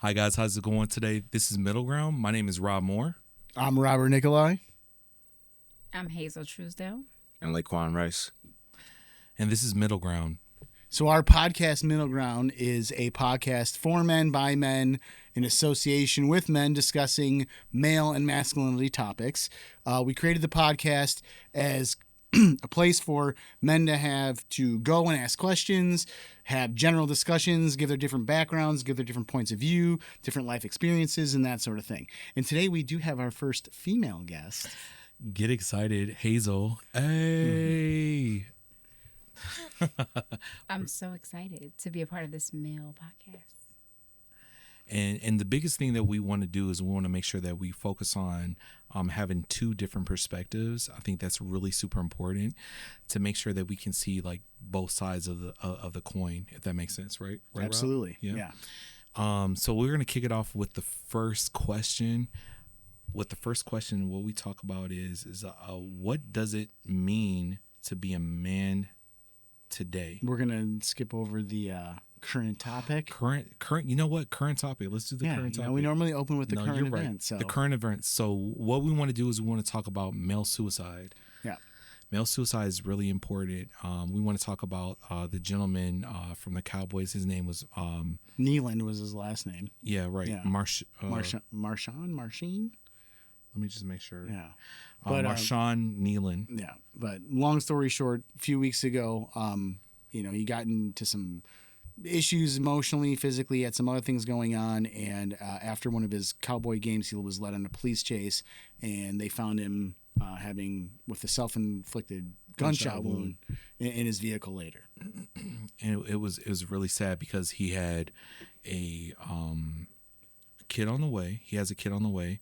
Hi guys, how's it going today? This is Middle Ground. My name is Rob Moore. I'm Robert Nikolai. I'm Hazel Truesdale. And Laquan Rice. And this is Middle Ground. So our podcast, Middle Ground, is a podcast for men, by men, in association with men, discussing male and masculinity topics. We created the podcast as a place for men to have to go and ask questions, have general discussions, give their different backgrounds, give their different points of view, different life experiences, and that sort of thing. And today we do have our first female guest. Get excited, Hazel. Hey. I'm so excited to be a part of this male podcast. And the biggest thing that we want to do is we want to make sure that we focus on having two different perspectives. I think that's really super important to make sure that we can see like both sides of the coin, if that makes sense, right? Right, Absolutely. Rob? Yeah. So we're gonna kick it off with the first question. What we talk about is what does it mean to be a man today? We're going to skip over the current topic. Current. You know what? Current topic. Let's do the current topic. We normally open with the current you're event. Right. So. The current event. So what we want to do is we want to talk about male suicide. Yeah. Male suicide is really important. We want to talk about the gentleman from the Cowboys. His name was Nealand was his last name. Yeah, right. Yeah. Marshine? Let me just make sure. Yeah. But Marshawn Nealand. Yeah. But long story short, a few weeks ago, he got into some issues emotionally, physically, had some other things going on. And after one of his Cowboy games, he was led on a police chase, and they found him with a self-inflicted gunshot wound in his vehicle later. And it was really sad because he had a kid on the way. He has a kid on the way.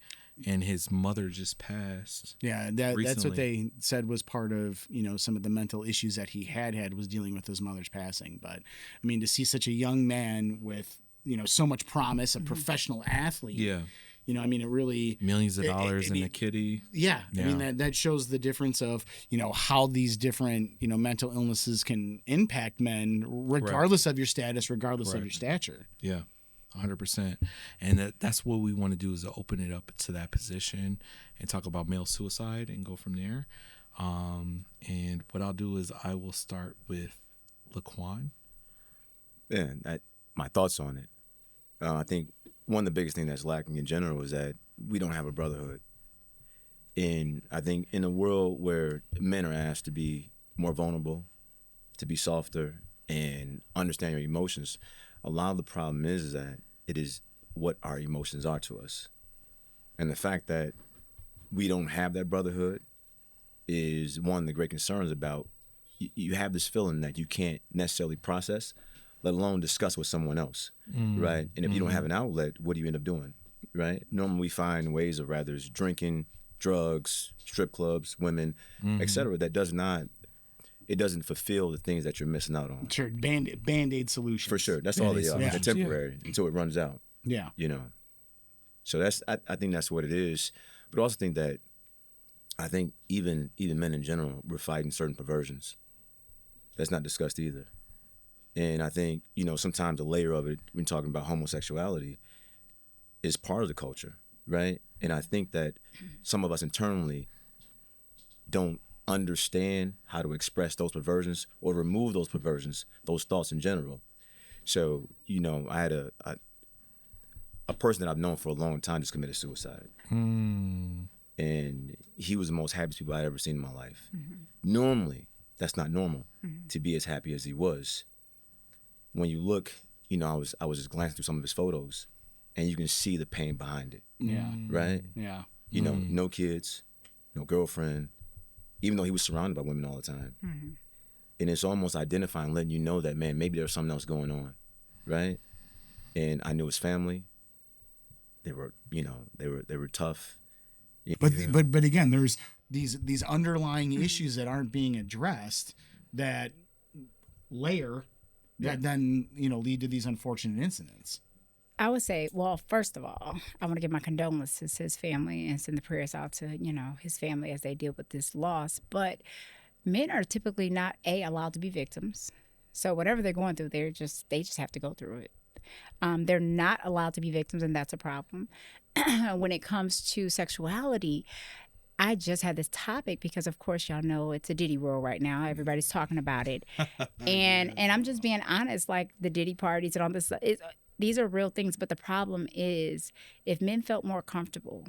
And his mother just passed. Yeah, that's what they said was part of, some of the mental issues that he had was dealing with his mother's passing. But, I mean, to see such a young man with, so much promise, a professional athlete. Yeah. It really... Millions of dollars in a kitty. Yeah. I mean, that shows the difference of, how these different, mental illnesses can impact men regardless of your status, regardless of your stature. Yeah. 100%. And that's what we want to do is to open it up to that position and talk about male suicide and go from there. And what I'll do is I will start with Laquan. Yeah, my thoughts on it. I think one of the biggest things that's lacking in general is that we don't have a brotherhood. And I think in a world where men are asked to be more vulnerable, to be softer, and understand your emotions, a lot of the problem is that it is what our emotions are to us. And the fact that we don't have that brotherhood is one of the great concerns about, you have this feeling that you can't necessarily process, let alone discuss with someone else, right? And if you don't have an outlet, what do you end up doing, right? Normally we find ways of rather drinking, drugs, strip clubs, women, etc. That doesn't fulfill the things that you're missing out on. Sure, Band-Aid solutions. For sure, that's all they are. They're temporary until it runs out. Yeah. So I think that's what it is. But I also think that even men in general, we're fighting certain perversions. That's not discussed either. And I think, sometimes a layer of it, when talking about homosexuality, is part of the culture, right? And I think that some of us internally don't understand how to express those perversions or remove those perversions, those thoughts in general. So, I had a person that I've known for a long time just committed suicide. And he was the most happiest people I'd ever seen in my life. Normally, that's not normal to be as happy as he was. When you look, I was just glancing through some of his photos, and you can see the pain behind it. Yeah. Right? Yeah. No kids, no girlfriend, even though he was surrounded by women all the time. And it's almost identifying, letting you know that, man, maybe there's something else going on, right? And I knew his family. They were, they were tough. But again, there's these underlying issues that aren't being addressed that layer that then lead to these unfortunate incidents. I would say, well, first of all, I want to give my condolences to his family and send the prayers out to, his family as they deal with this loss. But men are typically not allowed to be victims. So whatever they're going through, they just have to go through it. They're not allowed to be victims, and that's a problem. When it comes to sexuality, I just had this topic because, of course, y'all know it's a Diddy world right now. Everybody's talking about it, and I'm just being honest. Like the Diddy parties and all this, these are real things. But the problem is, if men felt more comfortable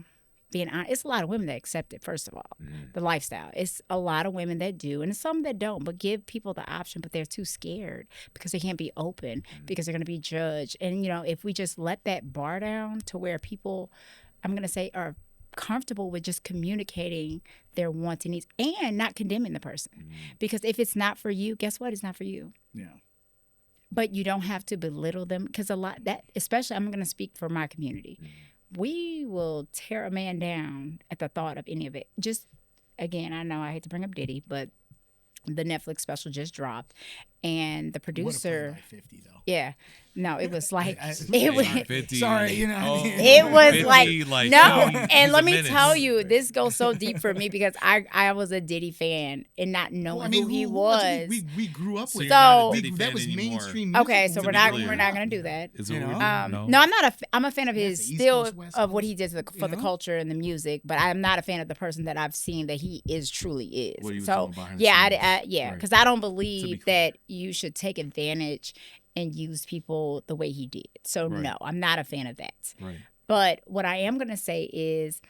being honest, it's a lot of women that accept it. First of all, the lifestyle. It's a lot of women that do, and some that don't. But give people the option, but they're too scared because they can't be open because they're going to be judged. And if we just let that bar down to where people, I'm going to say, are comfortable with just communicating their wants and needs and not condemning the person. Because if it's not for you, guess what? It's not for you. Yeah. But you don't have to belittle them, because a lot that, especially, I'm going to speak for my community. We will tear a man down at the thought of any of it. Just, again, I know I hate to bring up Diddy, but the Netflix special just dropped, and the producer, What a play by 50 though. Yeah, no, it was like it was. 50. Sorry, It was 50, like no, he's and let a me menace. tell you, this goes so deep for me because I was a Diddy fan and not knowing who he was. We grew up So with you're not a that. Diddy fan That was anymore. mainstream music. Okay, so To we're be not clear. gonna do that. Is what You we're know? doing? No, I'm not I'm a fan of Yeah, his it's the East still Coast, West of what Coast, he did for the know? culture and the music, but I'm not a fan of the person that I've seen that he is truly is. What he was So doing behind the yeah, scenes. yeah, Right. because I don't To be believe clear. that you should take advantage and use people the way he did. So Right. no, I'm not a fan of that. Right. But what I am gonna say is,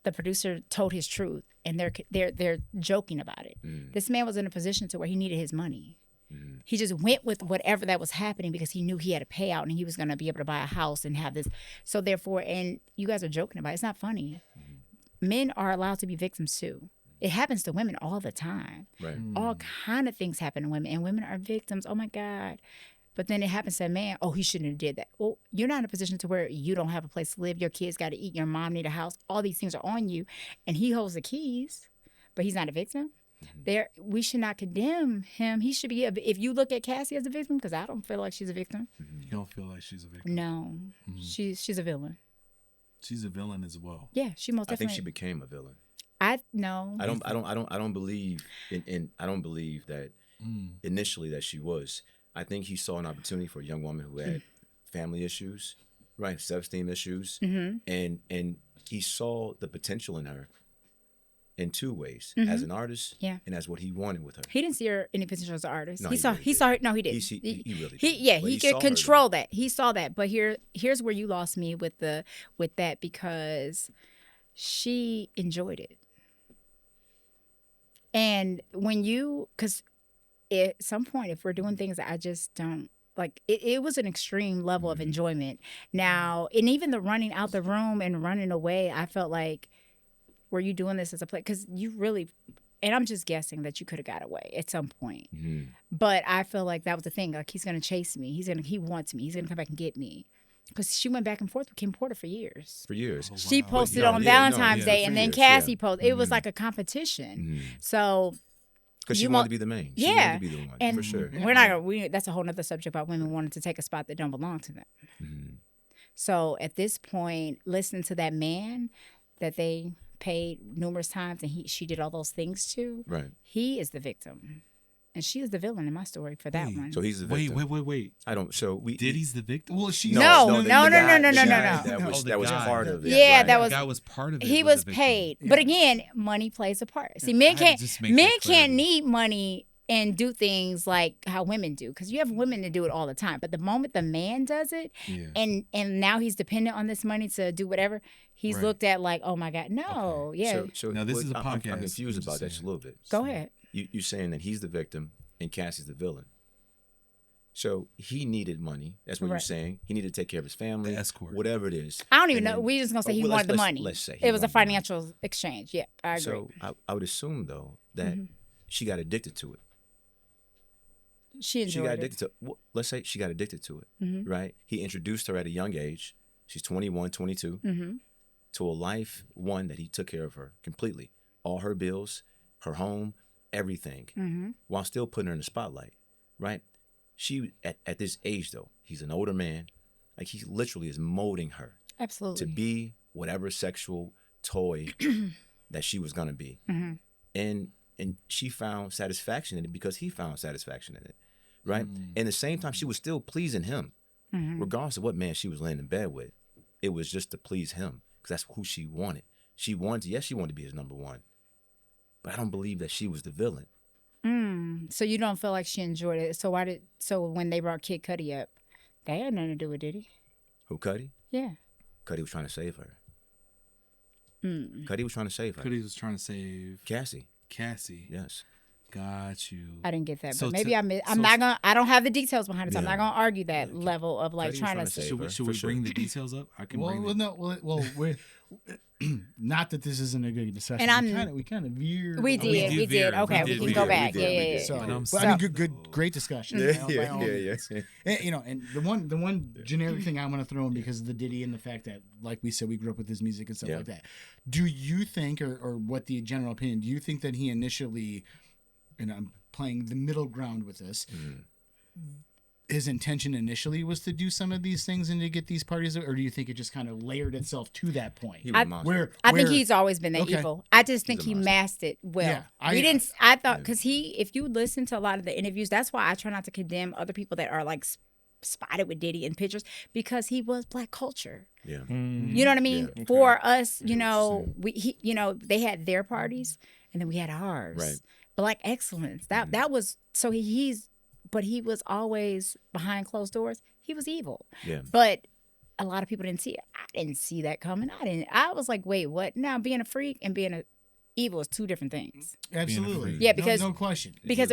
the producer told his truth, and they're joking about it. This man was in a position to where he needed his money. He just went with whatever that was happening because he knew he had a payout and he was going to be able to buy a house and have this. So therefore, and you guys are joking about it. It's not funny. Men are allowed to be victims too. It happens to women all the time. Right. All kind of things happen to women, and women are victims. Oh my God. But then it happens to a man, oh, he shouldn't have did that. Well, you're not in a position to where you don't have a place to live. Your kids got to eat. Your mom need a house. All these things are on you. And he holds the keys, but he's not a victim. We should not condemn him. He should be, if you look at Cassie as a victim, because I don't feel like she's a victim. You don't feel like she's a victim. No, she's a villain. She's a villain as well. Yeah, she most I think definitely. she became a villain. No. I don't believe I don't believe that initially that she was. I think he saw an opportunity for a young woman who had family issues, right, self-esteem issues, and he saw the potential in her in two ways: as an artist, Yeah. and as what he wanted with her. He didn't see her any potential as an artist. No, he he saw. really He did. saw her. No, he did. He really He did. yeah. But He saw could her, control that. He saw that. But here's where you lost me with that, because she enjoyed it. And because at some point, if we're doing things that I just don't like, it was an extreme level of enjoyment. Now, and even the running out the room and running away, I felt like, were you doing this as a play? Because you really, and I'm just guessing that you could have got away at some point. But I feel like that was the thing. Like, he's gonna chase me. He wants me. He's gonna come back and get me. Because she went back and forth with Kim Porter for years. for years. She posted No, on yeah, no, Valentine's yeah, Day, for and then years, Cassie yeah. posted. It was like a competition. So Because she you wanted mo- to be the main. She yeah, wanted to be the one, and for sure. we're not gonna. That's a whole nother subject about women wanting to take a spot that don't belong to them. So at this point, listening to that man that they paid numerous times and she did all those things to, Right. he is the victim, and she is the villain in my story for that one. So he's the Wait, victim. wait. I don't. So we. Diddy's the victim? Well, she No, the no, guy- no, the no, no, guy no. That was, Oh, the that was guy. part of it. Yeah, right. that The was- guy was part of it. He was was the victim. paid, but again, money plays a part. See, men I had to can't just make men that can't clarity. need money and do things like how women do, because you have women that do it all the time. But the moment the man does it, Yeah. and now he's dependent on this money to do whatever, he's Right. looked at like, oh my God, no, yeah, So Now, this is a I'm podcast. confused I'm just about that saying. just a little bit. go ahead. You're saying that he's the victim and Cassie's the villain. So he needed money. That's what you're Right. saying. He needed to take care of his family, The escort. whatever it is. I don't even And know. then- We just gonna say he well, wanted the let's- money. Let's say he It was a wanted the money. financial exchange. Yeah, I agree. So I would assume though that she got addicted to it. she She enjoyed got it. addicted to. Well, let's say she got addicted to it, Mm-hmm. right? He introduced her at a young age. She's 21, 22, to a life one that he took care of her completely, all her bills, her home, everything, while still putting her in the spotlight, right? She at this age though, he's an older man, like he literally is molding her Absolutely. to be whatever sexual toy that she was gonna be, and she found satisfaction in it because he found satisfaction in it, right? And at the same time, she was still pleasing him, regardless of what man she was laying in bed with. It was just to please him because that's who she wanted. She wanted to be his number one. But I don't believe that she was the villain. So you don't feel like she enjoyed it. So when they brought Kid Cudi up, they had nothing to do with it, did he? Who, Cudi? Yeah. Cudi was trying to save her. Cudi was trying to save her. Cudi was trying to save Cassie. Yes. Got you. I didn't get that, So but maybe to- I'm so- not gonna. I don't have the details behind it. So I'm Yeah. not gonna argue that Yeah. level of like Cudi was trying trying to. to save Should her, we, should for we sure. bring the details up? I can Well, bring well, it. no, well, we're not that this isn't a good discussion. And we kind of veered. We a did. little. We did. Okay, we can go back. Yeah. So, But I'm but I mean, saying- good, great discussion. Yeah, you know, by yeah, all yeah, means. yeah. And the one generic thing I'm going to throw in because of the Diddy and the fact that, like we said, we grew up with his music and stuff Yeah. like that. Do you think, or what the general opinion? Do you think that he initially, and I'm playing the middle ground with this, his intention initially was to do some of these things and to get these parties, or do you think it just kind of layered itself to that point? He was a monster. I think he's always been that Okay. evil. I just think a he monster. masked it well. Yeah, I thought because if you listen to a lot of the interviews, that's why I try not to condemn other people that are like spotted with Diddy in pictures because he was black culture. Yeah. You know what I mean? Yeah. For us, you know, they had their parties and then we had ours. Right. Black excellence. That was so but he was always behind closed doors. He was evil. Yeah. But a lot of people didn't see it. I didn't see that coming. I was like, wait, what? Now being a freak and being a evil is two different things. Absolutely. Yeah, because- no question. Because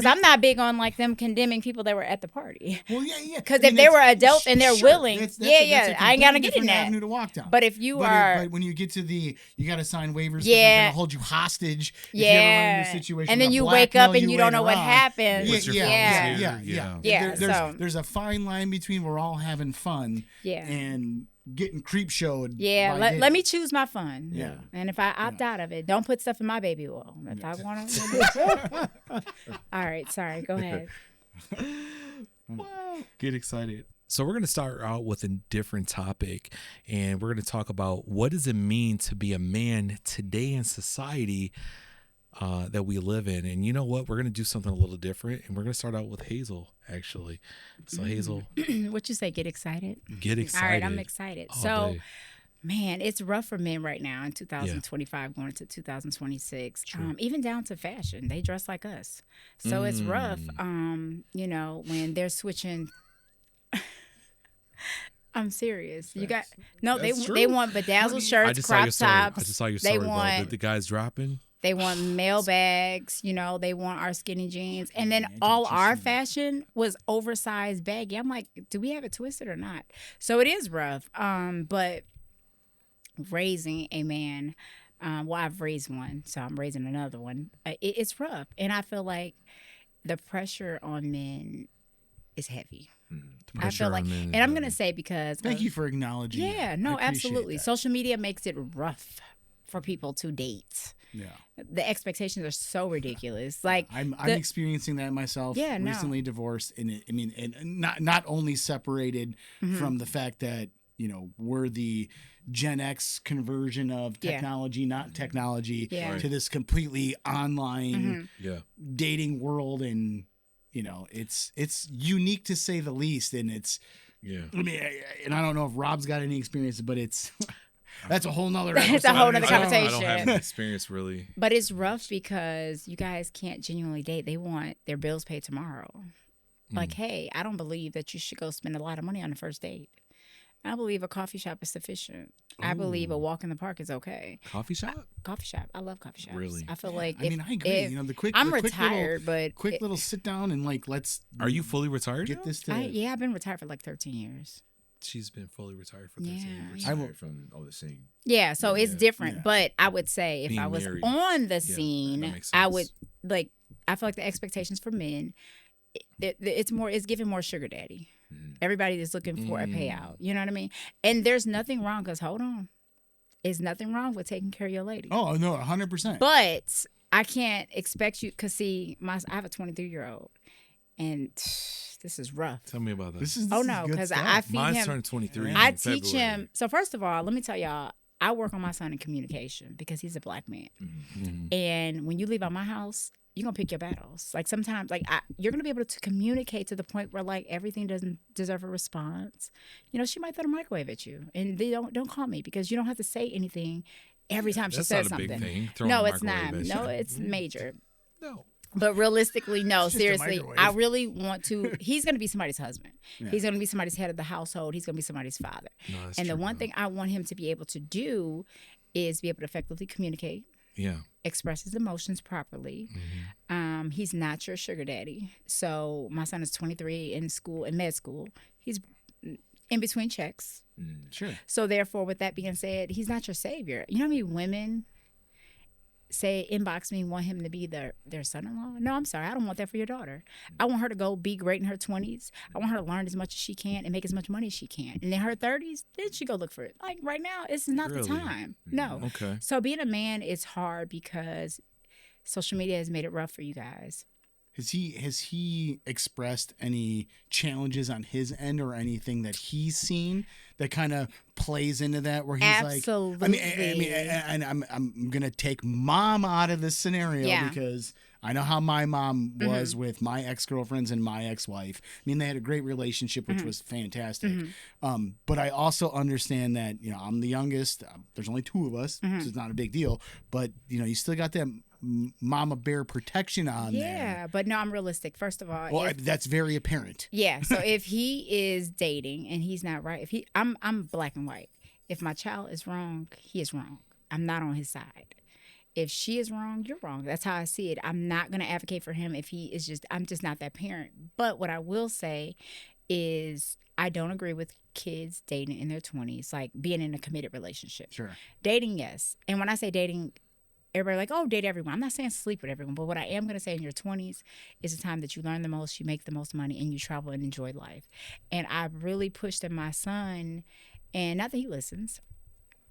I'm not big on like them condemning people that were at the party. Well, yeah. Because I mean, if they were that's- adults and they're sure, willing, that's yeah, a I ain't gotta completely get in different that. avenue to walk down. But if you But are, but when you get to you got to sign waivers. 'Cause Yeah. they're gonna hold you hostage. If you ever run yeah, into a situation and then that you wake up blackmail and you don't know later what on. happened. Yeah, What's your yeah, fault? yeah. Yeah, There's, so- there's a fine line between we're all having fun Yeah. and getting creep showed. Yeah, by let me choose my fun. Yeah. And if I opt out of it, don't put stuff in my baby oil. If I want to. All right, sorry. Go ahead. Get excited. So we're going to start out with a different topic, and we're going to talk about what does it mean to be a man today in society that we live in. And you know what? We're going to do something a little different, and we're going to start out with Hazel, actually. So Hazel, What you say? Get excited. get excited. All right, I'm excited. all So, day. man, it's rough for men right now in 2025 going into 2026. Even down to fashion, they dress like us, so it's rough. You know, when they're switching. I'm serious. You got they That's true. they want bedazzled I shirts, just saw your crop story. tops. I just saw your They story, want though. The guy's dropping. They want mail bags, you know, they want our skinny jeans. And then imagine all what you our see. fashion was oversized baggy. I'm like, do we have it twisted or not? So it is rough. But raising a man, well, I've raised one, so I'm raising another one. It's rough. And I feel like the pressure on men is heavy. I Pressure feel like, on men is and I'm going to heavy. say because Thank you for acknowledging. yeah, that. no, I appreciate absolutely. that. Social media makes it rough for people to date. Yeah. The expectations are so ridiculous. Like I'm the- experiencing that myself. Yeah, no. Recently divorced, and not only separated Mm-hmm. from the fact that we're the Gen X conversion of Yeah. technology, not technology, Yeah. to this completely online Yeah. dating world, and it's unique to say the least, and it's. Yeah. I mean, and I don't know if Rob's got any experience, but it's that's a whole nother. It's a episode. whole nother I don't conversation. have any experience really. but it's rough because you guys can't genuinely date. They want their bills paid tomorrow. Like, hey, I don't believe that you should go spend a lot of money on the first date. I believe a coffee shop is sufficient. I believe a walk in the park is okay. Coffee shop? Coffee shop. I love coffee shops. Really? I feel like I mean, I agree. The quick. I'm the quick retired, but quick little sit down and let's. Are you fully retired? get now? this to? I've been retired for like 13 years. She's been fully retired for 13 Yeah. years. I will- Retired from the scene. Yeah, so it's Yeah. different. Yeah. But I would say if Being I was married. on the that scene, makes I sense. would I feel like the expectations for men, it's giving more sugar daddy. Everybody is looking for a payout. You know what I mean? And there's nothing wrong because hold on, there's nothing wrong with taking care of your lady. Oh no, 100%. But I can't expect you because see, I have a 23-year-old, and this is rough. Tell me about that. This is Oh this no, is good because stuff. I feed Mine's him. turned 23 I in teach February. him. So first of all, let me tell y'all, I work on my son in communication because he's a black man. Mm-hmm. And when you leave out my house, you're gonna pick your battles. Like sometimes, like you're gonna be able to communicate to the point where like everything doesn't deserve a response. You know, she might throw the microwave at you, and they don't call me because you don't have to say anything every time she That's says not a big something. thing. Throwing No, a it's not. microwave at No, you. it's major. No. But realistically, no, It's just a seriously, microwave. I really want to. He's going to be somebody's husband. Yeah. He's going to be somebody's head of the household. He's going to be somebody's father. No, that's And the true, one though. thing I want him to be able to do is be able to effectively communicate, Yeah. express his emotions properly. He's not your sugar daddy. So my son is 23 in school, in med school. He's in between checks. Sure. So therefore, with that being said, he's not your savior. You know how many women say inbox me want him to be their son-in-law? No, I'm sorry. I don't want that for your daughter. I want her to go be great in her 20s. I want her to learn as much as she can and make as much money as she can. And in her 30s, then she go look for it. Like right now, it's not Really? the time. No. Okay. So being a man is hard because social media has made it rough for you guys. Has he expressed any challenges on his end or anything that he's seen that kind of plays into that where he's Absolutely. like I mean and I'm gonna take mom out of this scenario Yeah. because I know how my mom was with my ex-girlfriends and my ex-wife. I mean, they had a great relationship, which was fantastic. But I also understand that, you know, I'm the youngest. There's only two of us, so it's not a big deal. But, you know, you still got that mama bear protection on there. Yeah, but no, I'm realistic. First of all, Well, that's very apparent. yeah. So if he is dating and he's not right, I'm black and white. If my child is wrong, he is wrong. I'm not on his side. If she is wrong, you're wrong. That's how I see it. I'm not going to advocate for him if he is I'm just not that parent. But what I will say is I don't agree with kids dating in their 20s, like being in a committed relationship. Sure. Dating, yes. And when I say dating, everybody like, oh, date everyone. I'm not saying sleep with everyone, but what I am going to say in your 20s is the time that you learn the most, you make the most money, and you travel and enjoy life. And I've really pushed in my son, and not that he listens,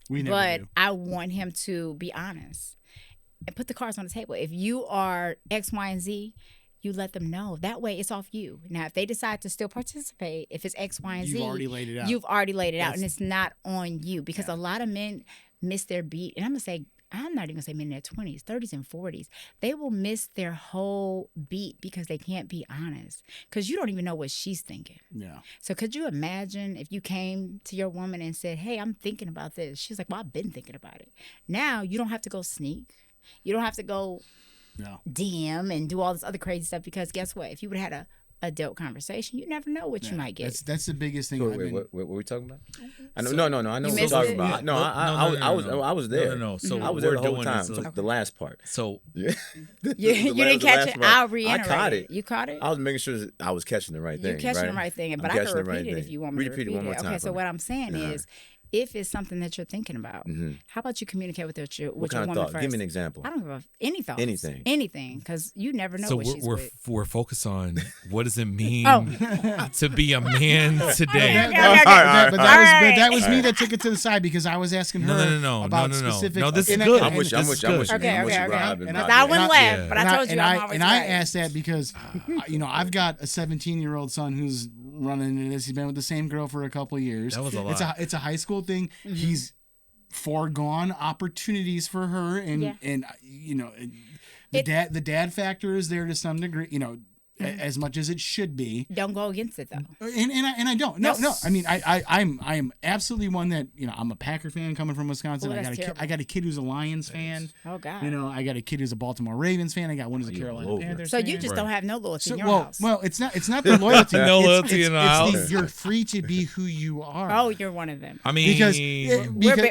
We never but do. I want him to be honest and put the cards on the table. If you are X, Y, and Z, you let them know. That way, it's off you. Now, if they decide to still participate, if it's X, Y, and Z, You've already laid it out. You've already laid it out, That's- and it's not on you because a lot of men miss their beat. And I'm gonna say, I'm not even gonna say men in their 20s, 30s, and 40s. They will miss their whole beat because they can't be honest. Because you don't even know what she's thinking. Yeah. So could you imagine if you came to your woman and said, hey, I'm thinking about this. She's like, well, I've been thinking about it. Now you don't have to go sneak. You don't have to go No. DM and do all this other crazy stuff because guess what? If you would have had a adult conversation, you never know what you might get. That's the biggest thing. So, I've wait, been- what were we talking about? I know, So- no. I know You what you're missed talking it? about. No, I was there. No. So I was what there the we're whole doing time. is So like, the last part. so Yeah. You didn't catch it. I'll reiterate I caught it. You caught it? I was making sure that I was catching the right You're thing. catching right? the right thing, but I'm I can catching the repeat right it if thing. you want me to Repeat repeat it one more it. time Okay, for so me. what I'm saying is, if it's something that you're thinking about, how about you communicate with your What kind woman of thought? first? Give me an example. I don't give any thoughts. Anything. Because you never know so what she's we're with. we're focused on what does it mean Oh. to be a man today. Okay, okay, But okay. that- but that All was right. was me that took it to the side because I was asking her No, about no. specific. No, this is and- good. and- I'm with you. I'm This with is you. I'm with you. good. Okay, I'm with you, okay. Rob. And and I- Because I Rob. wouldn't and laugh, yeah. but I told you I'm always and I right. asked that because you know I've got a 17-year-old son who's running into this. He's been with the same girl for a couple of years. That was a lot. It's a high school thing. He's foregone opportunities for her, and Yeah. and you know the dad factor is there to some degree. You know. As much as it should be, Don't go against it though. and I don't. No. I mean, I'm absolutely one that I'm a Packer fan coming from Wisconsin. Oh, that's I got a kid who's a Lions fan. Oh God. You know, I got a kid who's a Baltimore Ravens fan. I got one who's a you're Carolina all over. Panthers So fan. you just don't have no loyalty So, in your well, house. well, it's not the loyalty. No It's- loyalty in the it's house. you're free to be who you are. Oh, you're one of them. I mean,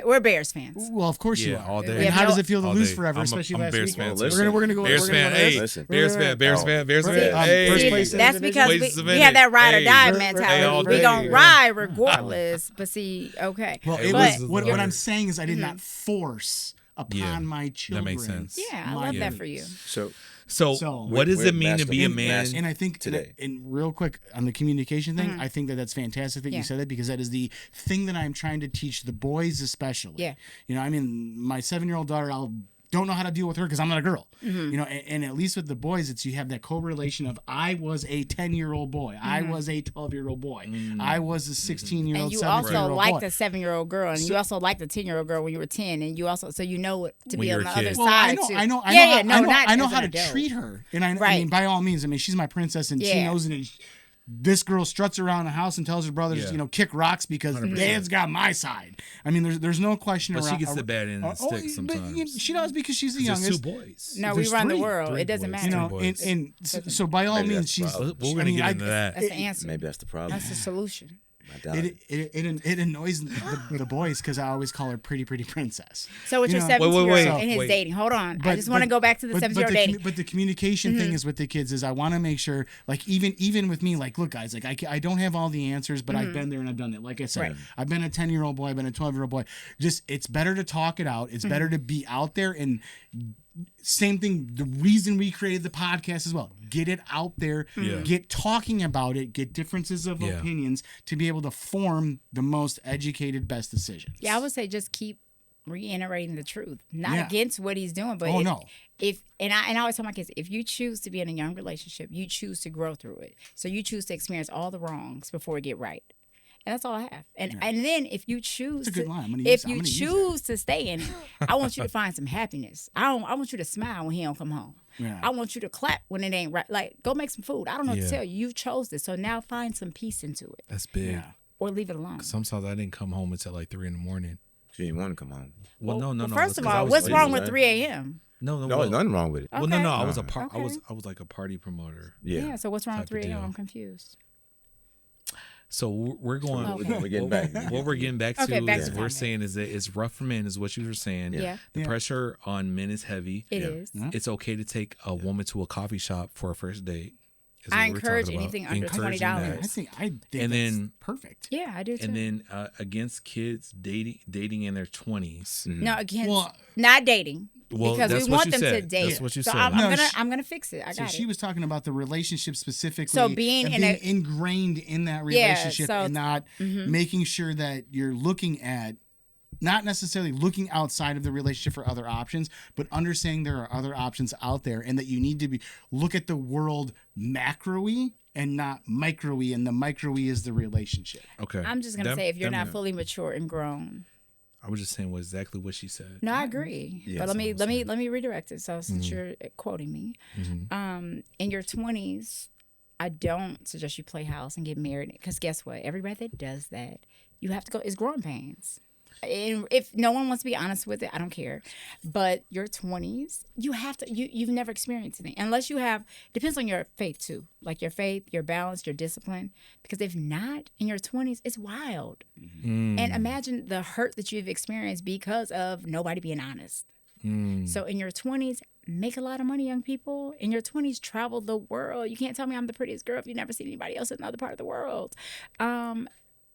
We're Bears fans. well, of course you Yeah, are. all day. And We have how no- does it feel to all lose day. forever, I'm especially a last Bears week? fan, too. We're gonna go. Bears we're gonna fan. go Hey, this. Listen. Bears fan. Bears fan. Bears See, fan. first Hey, place in That's the because Wait just a we minute. have that ride or die Hey. mentality. Hey, all We day. gonna ride regardless. But see, okay. Well, Hey, it but was, what you're- I'm saying is I did not force upon Yeah, my children. that makes sense. Yeah, I my love that needs. for you. So So, what does we're it mean to be a masculine. man? And I think Today. and real quick on the communication thing, I think that that's fantastic that Yeah. you said that because that is the thing that I'm trying to teach the boys especially. Yeah. You know, I mean, my 7-year-old daughter, I'll don't know how to deal with her because I'm not a girl. You know, and at least with the boys, it's you have that correlation of I was a 10-year-old boy, I was a 12-year-old boy, I was a 16-year-old, And you 17-year-old also boy. liked the 7-year-old girl, and you also liked the 10-year-old girl when you were 10, and you also, so you know what to When be you're on a the other kid. Well, side too. I know not I know as how an to adult. treat her, and I Right. mean, by all means, I mean, she's my princess, and she Yeah. knows it. And this girl struts around the house and tells her brothers, Yeah. you know, kick rocks because 100%. Dad's got my side. I mean, there's no question But around. she gets the bad end of the stick but, sometimes. you know, she does because she's the 'Cause there's youngest. two boys. No, we There's run the three. world. Three It doesn't boys. matter. You know, boys. and so by all Maybe means, that's the she's. problem. We're I gonna mean, get into that. That's the answer. Maybe that's the problem. That's the solution. I doubt it. It annoys the boys because I always call her pretty princess. So with You your know- 17-year-old wait, and his wait. dating. Hold on. I just want to go back to the 17-year-old dating. But the communication thing is with the kids is I want to make sure, like even with me, like look guys, like I don't have all the answers, but I've been there and I've done it. Like I said, Right. I've been a 10-year-old boy, I've been a 12-year-old boy. Just it's better to talk it out. It's better to be out there and. Same thing. The reason we created the podcast as well, get it out there, Yeah. get talking about it, get differences of Yeah. opinions to be able to form the most educated, best decisions. Yeah, I would say just keep reiterating the truth, not Yeah. against what he's doing, but Oh, no. if and I always tell my kids, if you choose to be in a young relationship, you choose to grow through it. So you choose to experience all the wrongs before it get right. And that's all I have. And then if you choose That's a good to, line. I'm gonna if use- I'm you gonna use choose to stay in it, I want you to find some happiness. I want you to smile when he don't come home. Yeah. I want you to clap when it ain't right. Like go make some food. I don't know what Yeah. to tell you. You chose this. So now find some peace into it. That's big. Yeah. Or leave it alone. Sometimes I didn't come home until like 3 a.m. She didn't want to come home. Well, no. First that's of 'cause I all, was what's late. wrong with right? 3 a.m.? No, No, there's nothing wrong with it. Well, no. I Okay. was Okay. I was like a party promoter. Yeah. So what's wrong with Type of 3 a.m.? deal. I'm confused. So we're going. Okay. We're getting back. What we're getting back to Okay, back is to we're comment. saying is that it's rough for men, is what you were saying. Yeah. The Yeah. pressure on men is heavy. It Yeah. is. Yeah. It's okay to take a woman to a coffee shop for a first date. is I what we're encourage talking about. anything under Encouraging $20. that. I think And that's then- perfect. Yeah, I do too. And then against kids dating in their 20s. no, against Well- not dating. Well, because that's we what want you them to said. date. That's what you so said. I'm No, gonna fix it. I So got she it. was talking about the relationship specifically. So being and in being a- ingrained in that Yeah, relationship so- and not making sure that you're looking at, not necessarily looking outside of the relationship for other options, but understanding there are other options out there and that you need to look at the world macro-y and not micro-y, and the micro-y is the relationship. Okay. I'm just gonna That- say if you're that not man- fully mature and grown. I was just saying exactly what she said. No, I agree. Yeah, but let me that's what I'm let me redirect it. So since you're quoting me, in your 20s, I don't suggest you play house and get married because guess what? Everybody that does that, you have to go. It's growing pains. And if no one wants to be honest with it, I don't care. But your 20s, you have to. You've never experienced anything unless you have. Depends on your faith too, like your faith, your balance, your discipline. Because if not, in your 20s, it's wild. And imagine the hurt that you've experienced because of nobody being honest. So in your 20s, make a lot of money, young people. In your 20s, travel the world. You can't tell me I'm the prettiest girl if you've never seen anybody else in another part of the world.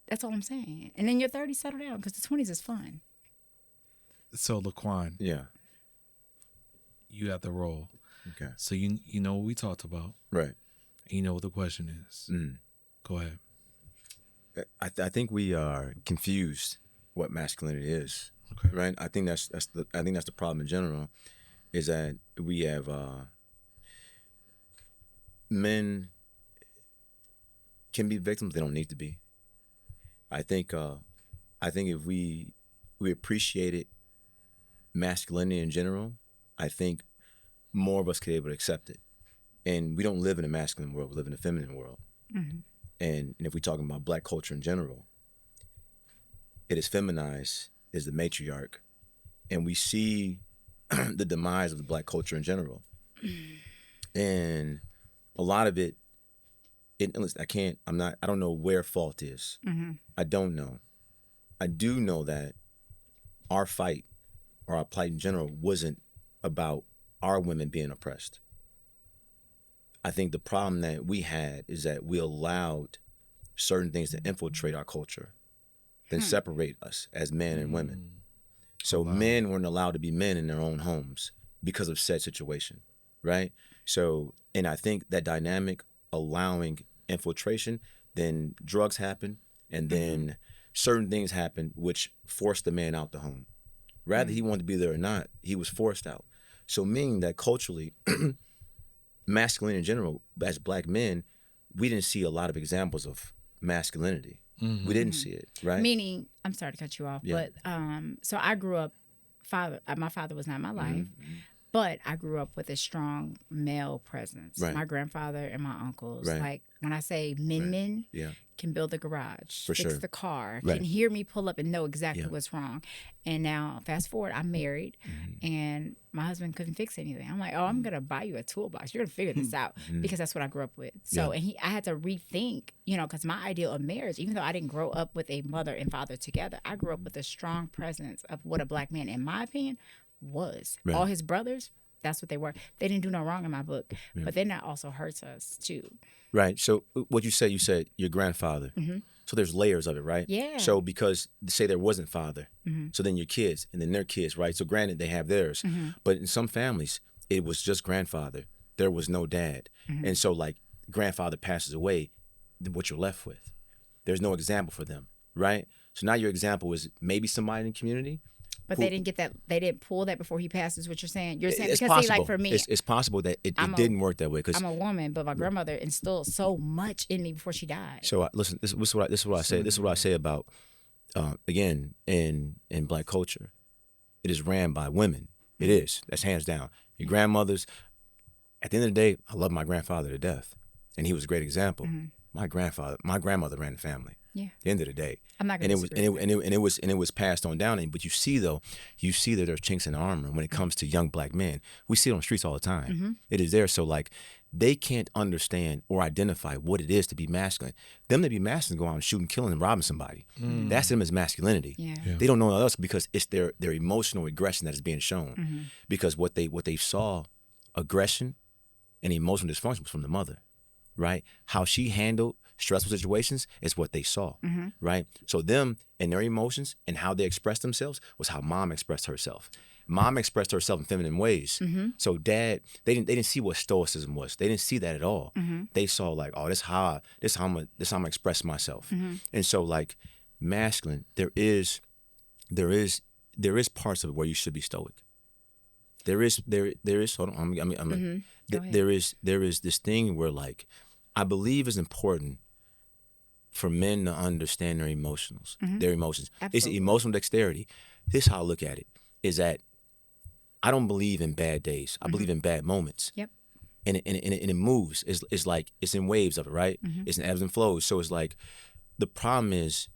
That's all I'm saying. And then your 30s, settle down because the 20s is fun. So Laquan, Yeah. you got the role. Okay. So you know what we talked about. Right. And you know what the question is. Go ahead. I think we are confused what masculinity is. Okay. Right. I think that's the problem in general, is that we have men can be victims. They don't need to be. I think if we appreciated masculinity in general, I think more of us could be able to accept it. And we don't live in a masculine world; we live in a feminine world. And if we're talking about Black culture in general, it is feminized, is the matriarch, and we see the demise of the Black culture in general. And a lot of it, listen, I don't know where fault is. I don't know. I do know that our fight, or our plight in general, wasn't about our women being oppressed. I think the problem that we had is that we allowed certain things to infiltrate our culture, then separate us as men and women. So men weren't allowed to be men in their own homes because of said situation, right? So, and I think that dynamic allowing infiltration, then drugs happen, and then certain things happen which force the man out the home. Rather he wanted to be there or not, he was forced out. So meaning that culturally, masculinity in general, as black men, we didn't see a lot of examples of masculinity. Mm-hmm. We didn't see it, right? Meaning, I'm sorry to cut you off, Yeah. but so I grew up. My father was not in my life, Mhm. but I grew up with a strong male presence. Right. My grandfather and my uncles. Right. Like when I say men Yeah. can build a garage, For fix sure. the car, Right. can hear me pull up and know exactly Yeah. what's wrong. And now, fast forward, I'm married, Mm-hmm. and my husband couldn't fix anything. I'm like, oh, I'm gonna buy you a toolbox. You're gonna figure this out because that's what I grew up with. So, Yeah. and I had to rethink, because my ideal of marriage, even though I didn't grow up with a mother and father together, I grew up with a strong presence of what a black man, in my opinion, was. Right. All his brothers, that's what they were. They didn't do no wrong in my book, but then that also hurts us too. Right. So what you said your grandfather. Mhm. So there's layers of it, right? Yeah. So because say there wasn't father, Mhm. so then your kids and then their kids, right? So granted they have theirs, Mhm. but in some families it was just grandfather. There was no dad, Mhm. and so like grandfather passes away, then what you're left with, there's no example for them, right? So now your example is maybe somebody in the community. But who- they didn't get that. They didn't pull that before he passed. Is what you're saying? You're saying It's because possible. see, like for me, it's possible that it I'm a- didn't work that way because. I'm a woman, but my grandmother instilled so much in me before she died. So listen, this is what I say. This is what I say about again in black culture. It is ran by women. It is. That's hands down. Your grandmothers. At the end of the day, I love my grandfather to death, and he was a great example. My grandmother ran the family. Yeah. At the end of the day, I'm not and gonna it was disagree with that. and it was passed on down. But you see that there's chinks in the armor when it comes to young black men. We see it on the streets all the time. It is there. So like they can't understand or identify what it is to be masculine. Them to be masculine, go out and shooting, killing, and robbing somebody. That's them as masculinity. Yeah. They don't know nothing else because it's their emotional aggression that is being shown. Because what they saw, aggression and emotional dysfunction was from the mother, right? How she handled stressful situations is what they saw, right? So them and their emotions and how they expressed themselves was how mom expressed herself. Mom expressed herself in feminine ways. So dad, they didn't see what stoicism was. They didn't see that at all. They saw like, oh, this how I'm gonna express myself. And so like masculine, there is parts of it where you should be stoic. There is hold on, Go ahead. there is this thing where like I believe is important for men to understand their emotions. Their emotions. It's Absolutely. emotional dexterity. This is how I look at it, is that I don't believe in bad days. I believe in bad moments. Yep. And it moves. It's like it's in waves of it, right? It's in ebbs and flows. So it's like the problem is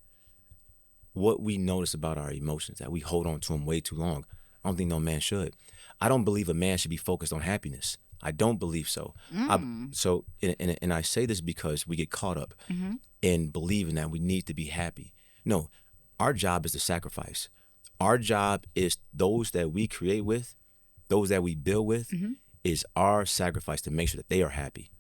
what we notice about our emotions, that we hold on to them way too long. I don't think no man should. I don't believe a man should be focused on happiness. I don't believe so. And I say this because we get caught up in believing that we need to be happy. No, our job is to sacrifice. Our job is those that we create with, those that we build with, is our sacrifice to make sure that they are happy.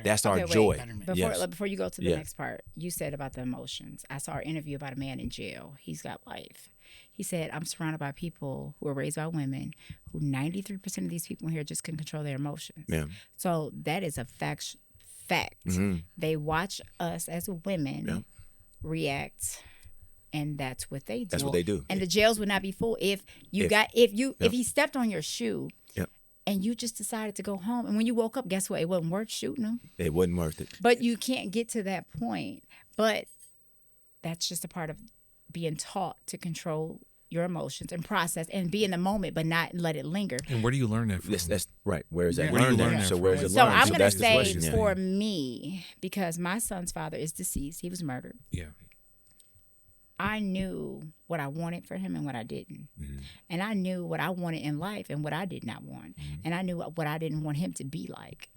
That's our Okay, wait. joy. Before you go to the Yeah. next part, you said about the emotions. I saw an interview about a man in jail. He's got life. He said, I'm surrounded by people who are raised by women who 93% of these people here just can control their emotions. Yeah. So that is a fact. They watch us as women react, and that's what they do. That's what they do. And the jails would not be full if he stepped on your shoe and you just decided to go home. And when you woke up, guess what? It wasn't worth shooting him. It wasn't worth it. But you can't get to that point. But that's just a part of being taught to control your emotions and process and be in the moment, but not let it linger. And where do you learn that from? That's right. Where is that Where do you learned? learn that So from? where is it So learned? I'm going to that's the say question, yeah. for me, because my son's father is deceased, he was murdered. Yeah. I knew what I wanted for him and what I didn't. And I knew what I wanted in life and what I did not want. And I knew what I didn't want him to be like.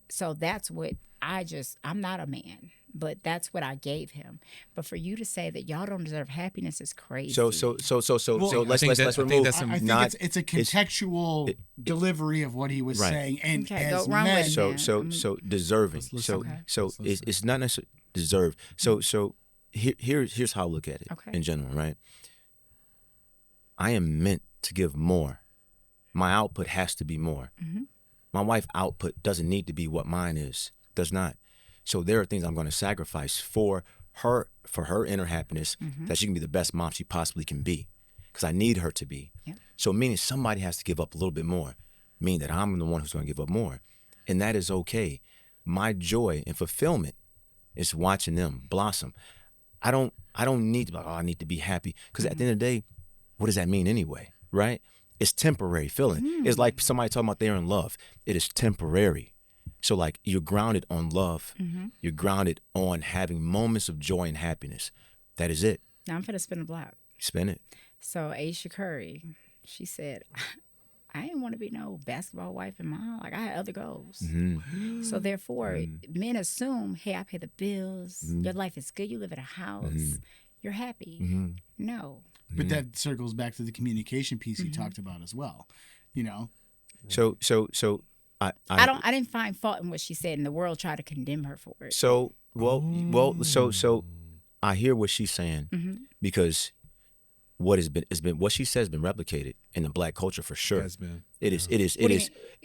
So that's what I'm not a man, but that's what I gave him. But for you to say that y'all don't deserve happiness is crazy. So Well, let's I think remove. that's I think not- it's a contextual delivery of what he was Right. saying, and Okay, as go run with men, it. So deserving. Let's So listen. so Let's it's, listen. it's not necessarily deserve. So here's how I look at it Okay. in general, right? I am meant to give more. My output has to be more. My wife's output doesn't need to be what mine is. Does not. So there are things I'm going to sacrifice for her inner happiness, that she can be the best mom she possibly can be. because I need her to be. Yeah. So meaning somebody has to give up a little bit more, meaning that I'm the one who's going to give up more. And that is okay. My joy and fulfillment is watching them blossom. I don't need to be like, oh, I need to be happy. Because at the end of the day, what does that mean anyway, right? It's temporary feeling. It's like somebody talking about they're in love. It is temporary. So like you're grounded on love. You're grounded on having moments of joy and happiness. That is it. Now I'm finna spin a block. Spin it. So Aisha Curry, she said, I didn't want to be no basketball wife and mom. Like, I had other goals. So therefore, men assume, hey, I pay the bills. Your life is good. You live in a house. You're happy. No. But that circles back to the communication piece you talked about as well. You know? So I didn't find fault in what she said, and the world tried to condemn her for it. So so I hear what she's saying because what she says has been replicated in the Black culture for sure. It has been. It is.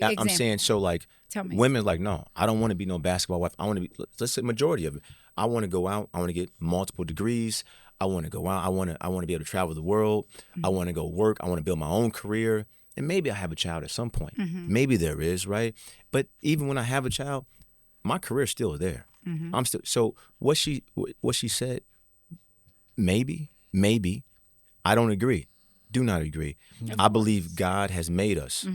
I'm Example. saying so like Tell me. women like, no, I don't want to be no basketball wife. I want to be, let's say majority of it. I want to go out. I want to get multiple degrees. I want to go out. I want to be able to travel the world. I want to go work. I want to build my own career. And maybe I have a child at some point. Maybe there is, right? But even when I have a child, my career's still there. I'm still. So what she said, maybe. I don't agree. Do not agree. I believe God has made us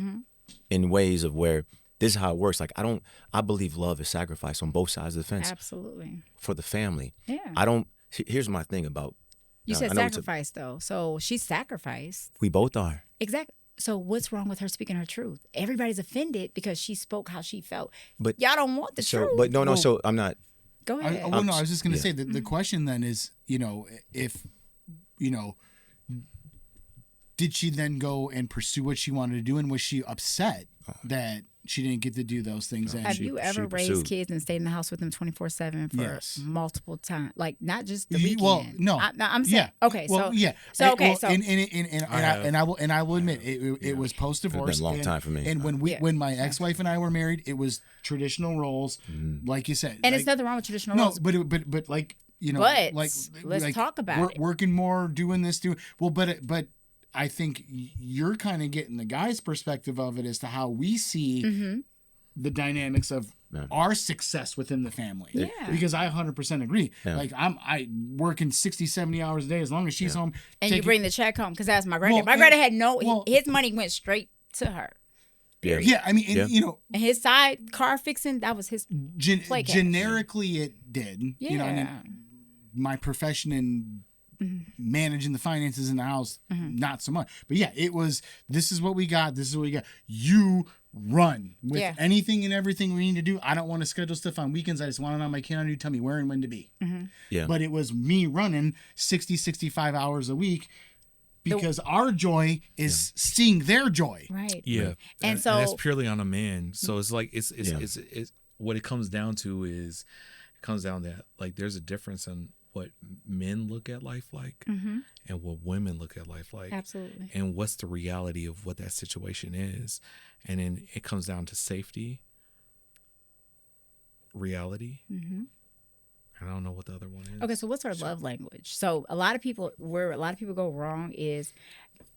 in ways of where this is how it works. Like I believe love is sacrifice on both sides of the fence. Absolutely. For the family. Yeah. Here's my thing about. You said I know sacrifice, though. So she sacrificed. We both are. Exactly. So what's wrong with her speaking her truth? Everybody's offended because she spoke how she felt. But y'all don't want the truth. But no. So I'm not. Go ahead. I was just going to say that the question then is, if, did she then go and pursue what she wanted to do, and was she upset that she didn't get to do those things? And Have you ever raised pursued. kids and stayed in the house with them 24/7 for Yes. multiple times? Like not just the weekend. Well, no. I'm saying okay. Well, so yeah. So okay. Well, and I will admit it was post divorce. It's been a long time for me. And when my ex-wife and I were married, it was traditional roles, like you said. And like, it's nothing wrong with traditional no, roles. but like But like let's talk about it. Working more, doing this, but I think you're kind of getting the guy's perspective of it as to how we see the dynamics of our success within the family. Yeah. Because I 100% agree. Yeah. Like I working 60, 70 hours a day as long as she's home. And you bring the check home because that's my granddad. Well, My granddad had his money went straight to her. Yeah, I mean, and, And his side car fixing, that was his play cash. generically it did. Yeah. I mean, my profession in managing the finances in the house, not so much. But yeah, it was, this is what we got. This is what we got. You run with anything and everything we need to do. I don't want to schedule stuff on weekends. I just want it on my calendar to tell me where and when to be. Yeah. But it was me running 60, 65 hours a week because our joy is seeing their joy. Right. Yeah. And so that's purely on a man. So it's like it's what it comes down to is that like there's a difference in what men look at life like and what women look at life like. Absolutely. And what's the reality of what that situation is. And then it comes down to safety, reality. I don't know what the other one is. Okay, so what's our love language? So where a lot of people go wrong is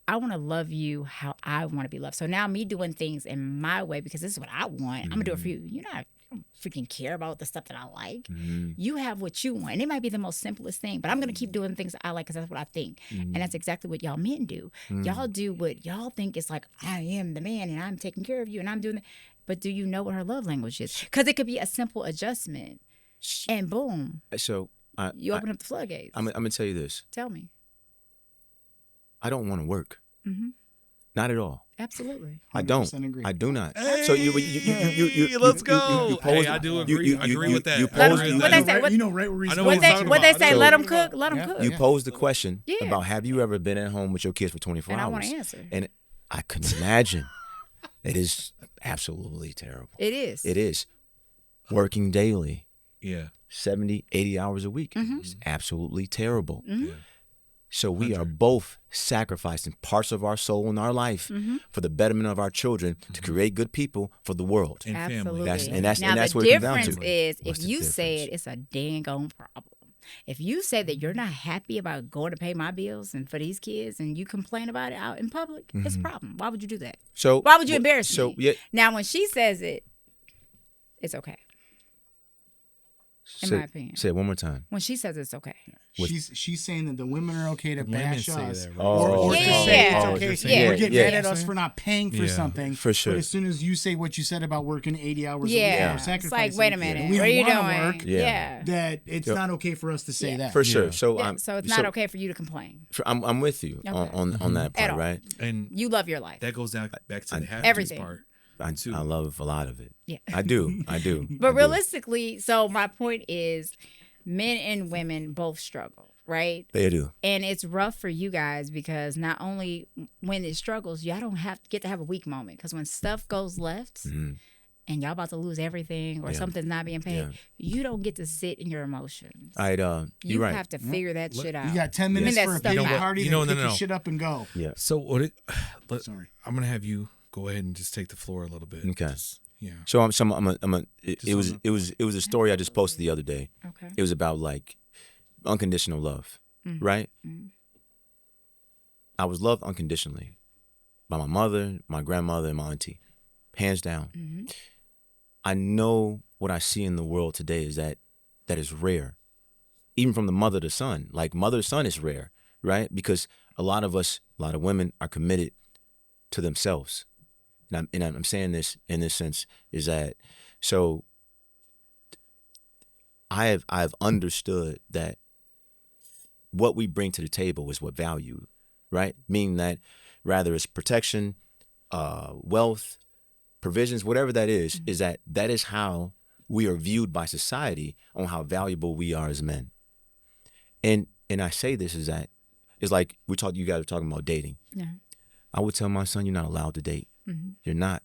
I want to love you how I want to be loved. So now me doing things in my way because this is what I want. I'm gonna do it for you. You don't freaking care about the stuff that I like. You have what you want. And it might be the most simplest thing, but I'm going to keep doing things I like because that's what I think. And that's exactly what y'all men do. Y'all do what y'all think is like, I am the man and I'm taking care of you and I'm doing that. But do you know what her love language is? Because it could be a simple adjustment and boom. So you open up the floodgates. I'm going to tell you this. Tell me. I don't want to work. Not at all. Absolutely. I don't. Agree. I do not. Hey, so you let's go. posed, I do agree. I agree with that. You Let posed, them- what they say? What- You know right where he's I know What what he's talking they about. say? So- Let them cook. Let them Yeah. cook. you posed the question Yeah. about have you ever been at home with your kids for 24 And I hours? want to answer. And I couldn't imagine. It is absolutely terrible. It is. It is. Working daily, Yeah. 70, 80 hours a week. It's absolutely terrible. Yeah. So we are both sacrificing parts of our soul and our life for the betterment of our children to create good people for the world. And family. Absolutely. That's- and that's- now and that's the what it comes down difference to. is What's if the you say difference? it, it's a dang on problem. If you say that you're not happy about going to pay my bills and for these kids and you complain about it out in public, it's a problem. Why would you do that? So Why would you embarrass me? Yeah. Now, when she says it, it's okay. In my opinion. Say it one more time. When she says it's okay. She's saying that the women are okay to bash say us, that, right? or to Yeah, say yeah. it's okay. Yeah. We're getting mad at us for not paying for Yeah. something. For sure. But as soon as you say what you said about working 80 hours a week Yeah. or It's sacrificing, like, wait a minute. and we What are don't you wanna doing? work, Yeah. that it's not okay for us to say Yeah. that. For sure. Yeah. So Yeah, so it's not okay for you to complain. I'm with you Okay. on that At part, all. right? And You love your life. that goes down back to the happiness Everything. part. I love a lot of it. Yeah. I do. But realistically, so my point is men and women both struggle, right? They do. And it's rough for you guys because not only when it struggles, y'all don't get to have a weak moment. Because when stuff goes left and y'all about to lose everything or something's not being paid, you don't get to sit in your emotions. You're You right. have to figure that shit out. You got 10 minutes Yes. for a That big stuff out. party, You know, then no, pick no. your shit up and go. Yeah. So Sorry. I'm gonna have you go ahead and just take the floor a little bit. Okay. Yeah. So it was a story I just posted the other day. Okay. It was about like unconditional love, right? I was loved unconditionally by my mother, my grandmother, and my auntie, hands down. I know what I see in the world today is that is rare, even from the mother to son. Like mother to son is rare, right? Because a lot of women are committed to themselves. And I'm saying this in this sense is that, so I've understood that what we bring to the table is what value, right? Meaning that rather it's protection, wealth, provisions, whatever that is that is how we are viewed by society on how valuable we are as men. And I say this is that it's like you guys are talking about dating. Yeah. I would tell my son, you're not allowed to date. You're not.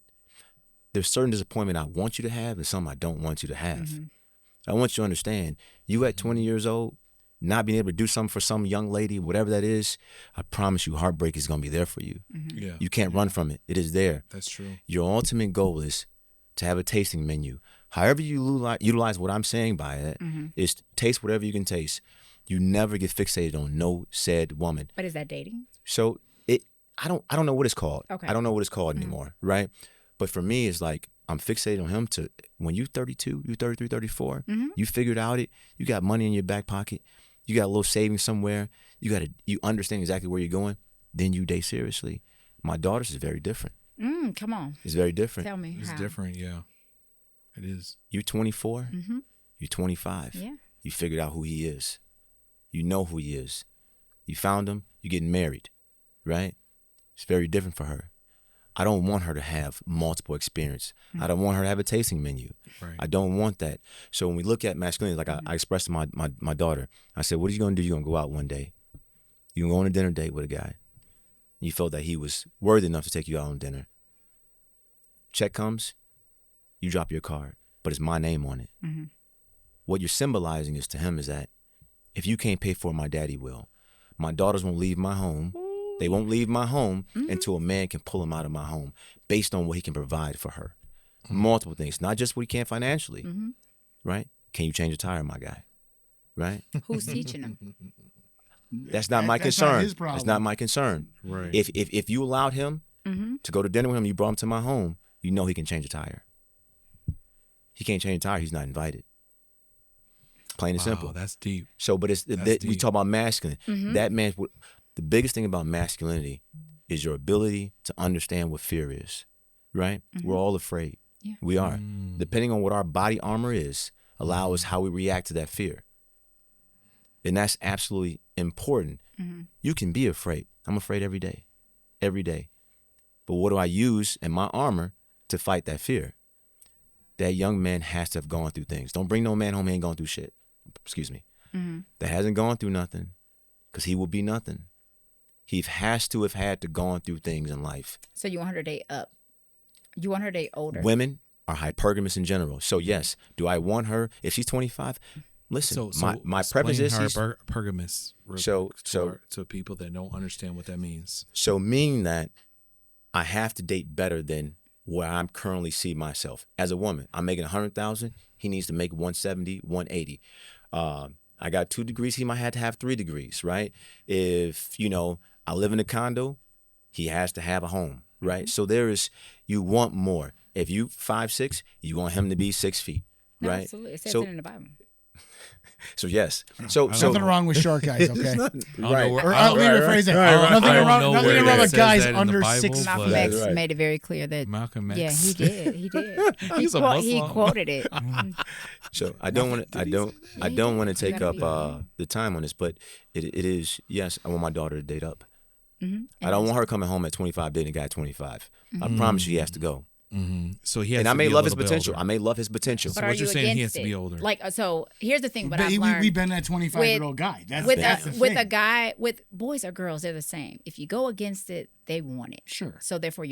There's certain disappointment I want you to have and some I don't want you to have. I want you to understand, you at 20 years old, not being able to do something for some young lady, whatever that is, I promise you heartbreak is going to be there for you. Yeah. You can't run from it. It is there. That's true. Your ultimate goal is to have a tasting menu. However you utilize what I'm saying by it is taste whatever you can taste. You never get fixated on no said woman. But is that dating? So I don't know what it's called. Okay. I don't know what it's called anymore, right? But for me, it's like I'm fixated on him to when you 32, you 33, 34, you figured out it, you got money in your back pocket, you got a little savings somewhere, you understand exactly where you're going, then you date seriously. My daughter's is very different. Come on. It's very different. Tell me It's how. different. Yeah. It is. You 24, you 25. Yeah. You figured out who he is. You know who he is. You found him, you're getting married, right? It's very different for her. I don't want her to have multiple experience. I don't want her to have a tasting menu. Right. I don't want that. So when we look at masculinity, like I expressed to my daughter, I said, what are you going to do? You're going to go out one day. You're going to go on a dinner date with a guy. You felt that he was worthy enough to take you out on dinner. Check comes, you drop your card, but it's my name on it. What you're symbolizing is to him is that if you can't pay for it, my daddy will. My daughters won't leave my home. They won't leave my home until a man can pull them out of my home based on what he can provide for her. Multiple things, not just what he can financially, right? Can you change a tire, my guy? Right? Who's teaching them? That's not my That's not concern. his problem. That's not my concern. Right. If you allowed him to go to dinner with him, you brought him to my home, you know he can change a tire. He can't change a tire, he's not invited. Plain and simple. That's deep. So, but we deep. talk about masculine. That man, the biggest thing about masculinity is your ability to understand what fear is, right? We're all afraid. Yeah. We are. Depending on what our body armor is, allow us how we react to that fear. And that's absolutely important. You can be afraid. I'm afraid every day. But what do I use in my armor to fight that fear? That young man has to have gone through things. Don't bring no man home who ain't gone through shit. Excuse me. That hasn't gone through nothing, because he will be nothing. He has to have had to gone through things in life. So you want her to date up? You want her to date older? Women are hypergamous in general. So yes, do I want her if she's 25? Listen, my preference is pergamus. To people that don't understand what that means. So meaning that I have to date better than where I'm currently see myself as a woman. I'm making 100,000. He needs to make 170, 180. I got 2 degrees, he might have to have 3 degrees, right? If, I live in a condo, he has to have a home, right? So you want more. If you 5'6", you want him to be 6 feet, No, right? absolutely. It says So, it in the Bible. so yes. So Nothing wrong with short guys, okay? Right. Or let me rephrase it. Nothing wrong with guys under 6 Malcolm feet. X right. made it very clear that. Malcolm X. Yeah, he did. He did. He's a He Muslim. quoted it. So I don't want to. I don't want to take gotta up be. the time on this, but it is. Yes, I want my daughter to date up. Mm-hmm. I don't want her coming home at 25 dating a guy at 25. I promise you, he has to go. So he has And to I may be a love his little bit potential. older. I may love his potential. But what are you're you saying, he has against to it? be older. Like, so here's the thing. What I've learned. We've been that 25-year-old guy. That's the with thing. a guy, with boys or girls, they're the same. If you go against it, they want it. Sure. So therefore,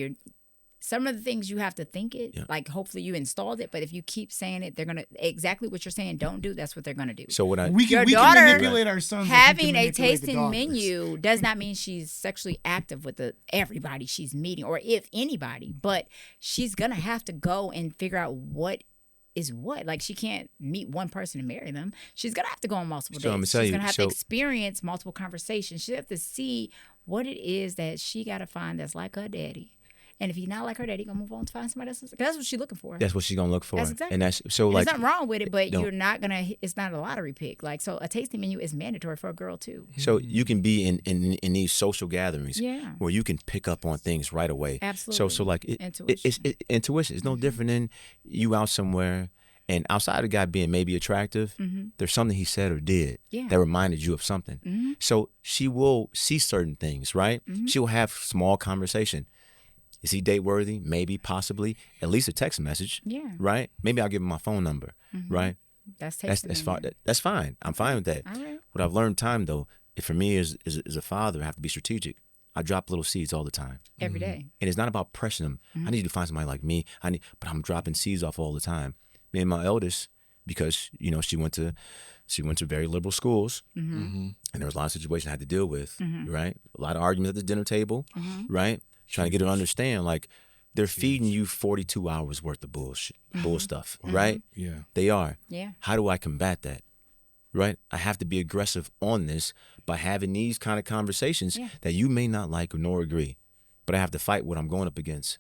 some of the things you have to think it. Yeah. Like hopefully you installed it, but if you keep saying it, they're gonna exactly what you're saying. Don't do. That's what they're gonna do. So when I We Your can daughter manipulate our sons. like we Having can a manipulate the tasting daughters. menu does not mean she's sexually active with everybody she's meeting, or if anybody. But she's gonna have to go and figure out what is what. Like she can't meet one person and marry them. She's gonna have to go on multiple So I'm dates. gonna tell She's you, gonna have to so- experience multiple conversations. She have to see what it is that she gotta find that's like her daddy. And if he's not like her daddy, gonna move on to find somebody else. That's what she's looking for. that's what she's gonna look for. That's exactly. And that's so And like there's nothing wrong with it, but don't- you're not gonna. It's not a lottery pick. Like so, a tasting menu is mandatory for a girl too. so you can be in these social gatherings Yeah. where you can pick up on things right away. Absolutely. So like Intuition. it's intuition. It's no different than you out somewhere. And outside of the guy being maybe attractive, there's something he said or did Yeah. that reminded you of something. So she will see certain things, right? She will have small conversation. Is he date worthy? Maybe, possibly. At least a text message, Yeah. right? Maybe I'll give him my phone number, right? That's That's tasting fine. menu. That's fine. I'm fine with that. All right. What I've learned time though, for me as a father, I have to be strategic. I drop little seeds all the time. Every day. And it's not about pressing them. I need to find somebody like me. But I'm dropping seeds off all the time. Me and my eldest, because she went to very liberal schools, and there was a lot of situations I had to deal with, right? A lot of arguments at the dinner table, right? Trying to get her to understand, like they're feeding you 42 hours worth of bull stuff, right? Yeah. They are. Yeah. How do I combat that? Right? I have to be aggressive on this by having these kind of conversations that you may not like nor agree, but I have to fight what I'm going up against.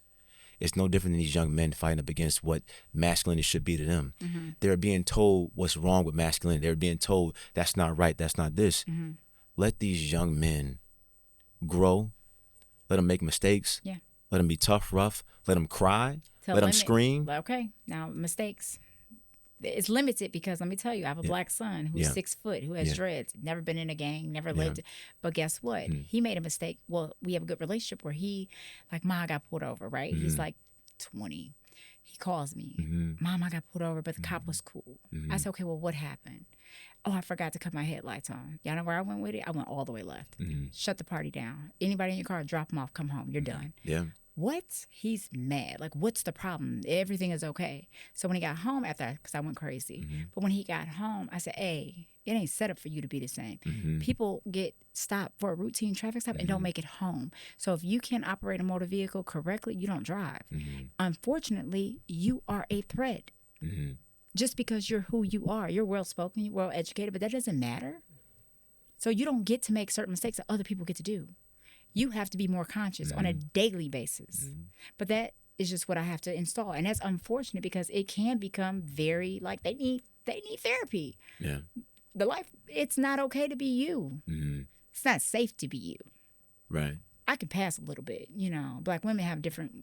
It's no different than these young men fighting up against what masculinity should be to them. They're being told what's wrong with masculinity. They're being told that's not right, that's not this. Let these young men grow. Let them make mistakes. Yeah. Let them be tough, rough. Let them cry. To Let them limit- scream. Okay. Now mistakes. It's limited because let me tell you, I have a black son who's Yeah. 6 foot, who has Yeah. dreads, never been in a gang, never lived. But guess what? He made a mistake. Well, we have a good relationship where Ma, I got pulled over, right? He's like 20. He calls me, Mom, I got pulled over, but the cop was cool. I said, okay, well, what happened? Oh, I forgot to cut my headlights on. Y'all know where I went with it? I went all the way left. Shut the party down. Anybody in your car, drop them off, come home. You're done. Yeah. What? He's mad. Like, what's the problem? Everything is okay. So when he got home because I went crazy. But when he got home, I said, hey, it ain't set up for you to be the same. People get stopped for a routine traffic stop and don't make it home. So if you can't operate a motor vehicle correctly, you don't drive. Unfortunately, you are a threat. Just because you're who you are. You're well-spoken, you're well-educated, but that doesn't matter. So you don't get to make certain mistakes that other people get to do. You have to be more conscious on a daily basis. But that is just what I have to install. And that's unfortunate because it can become very, like, they need therapy. Yeah. It's not okay to be you. It's not safe to be you. Right. I can pass a little bit, Black women have different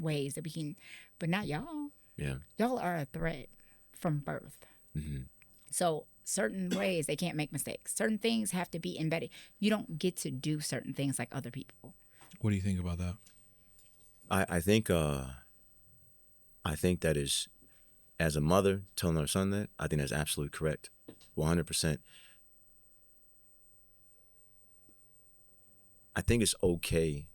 ways that we can, but not y'all. Yeah. Y'all are a threat from birth. So certain ways they can't make mistakes. Certain things have to be embedded. You don't get to do certain things like other people. What do you think about that? I think that is, as a mother telling her son that, I think that's absolutely correct. 100%. I think it's okay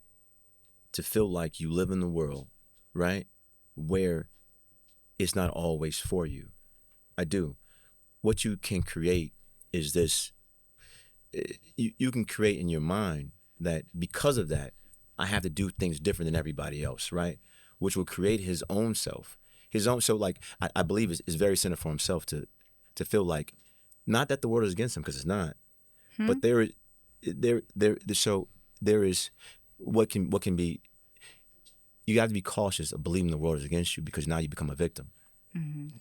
to feel like you live in the world, right, where it's not always for you. I do. What you can create is this. You can create in your mind that because of that, I have to do things different than everybody else, right? Which will create his own self. So like, I believe it's very centered for himself to feel like Not that the world is against them, because it's not. But there is what can be. You have to be cautious of believing the world is against you, because now you become a victim.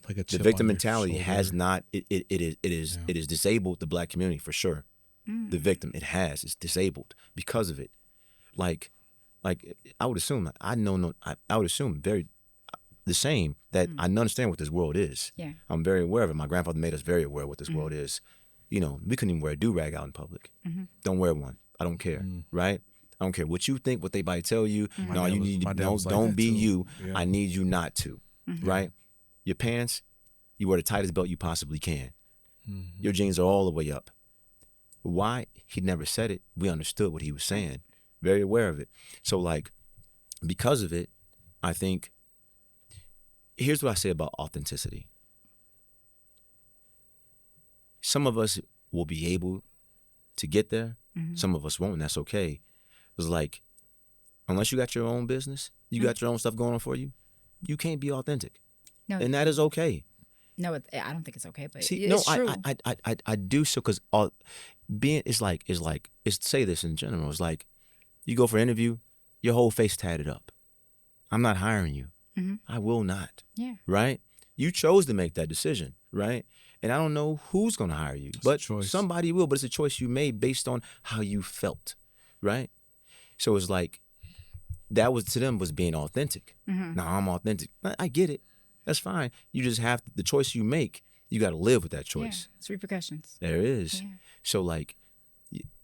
Like a The chip victim on your mentality shoulder. has not. It is disabled the black community for sure. The victim, it's disabled because of it. Like I would assume, I would assume very the same, that I understand what this world is. Yeah. I'm very aware of it. My grandfather made us very aware of what this world is. You know, we couldn't even wear a do-rag out in public. Don't wear one. I don't care, right? I don't care what you think, what they might tell you. No, you need to don't be you. Yeah. I need you not to, right? Your pants, you wear the tightest belt you possibly can. Your jeans are all the way up. Why? He never said it. We understood what he was saying. Very aware of it. So, like, because of it, I think, here's what I say about authenticity. Some of us will be able to get there. Some of us won't, and that's okay. It's like, unless you got your own business, you got your own stuff going on for you, you can't be authentic. No, And that is okay. no, I don't think it's okay, but See, it's no, true. I do so, because being it's say this in general. It's like, you go for an interview, your whole face tatted up. I'm not hiring you. I will not. Yeah. Right? You chose to make that decision, right? And I don't know who's going to hire you, but somebody will. But it's a choice you made based on how you felt, right? So it's like, that was to them was being authentic. Now I'm authentic. I get it. That's fine. You just have the choice you make. You got to live with that choice. Yeah, it's repercussions. There is. Yeah. So, like,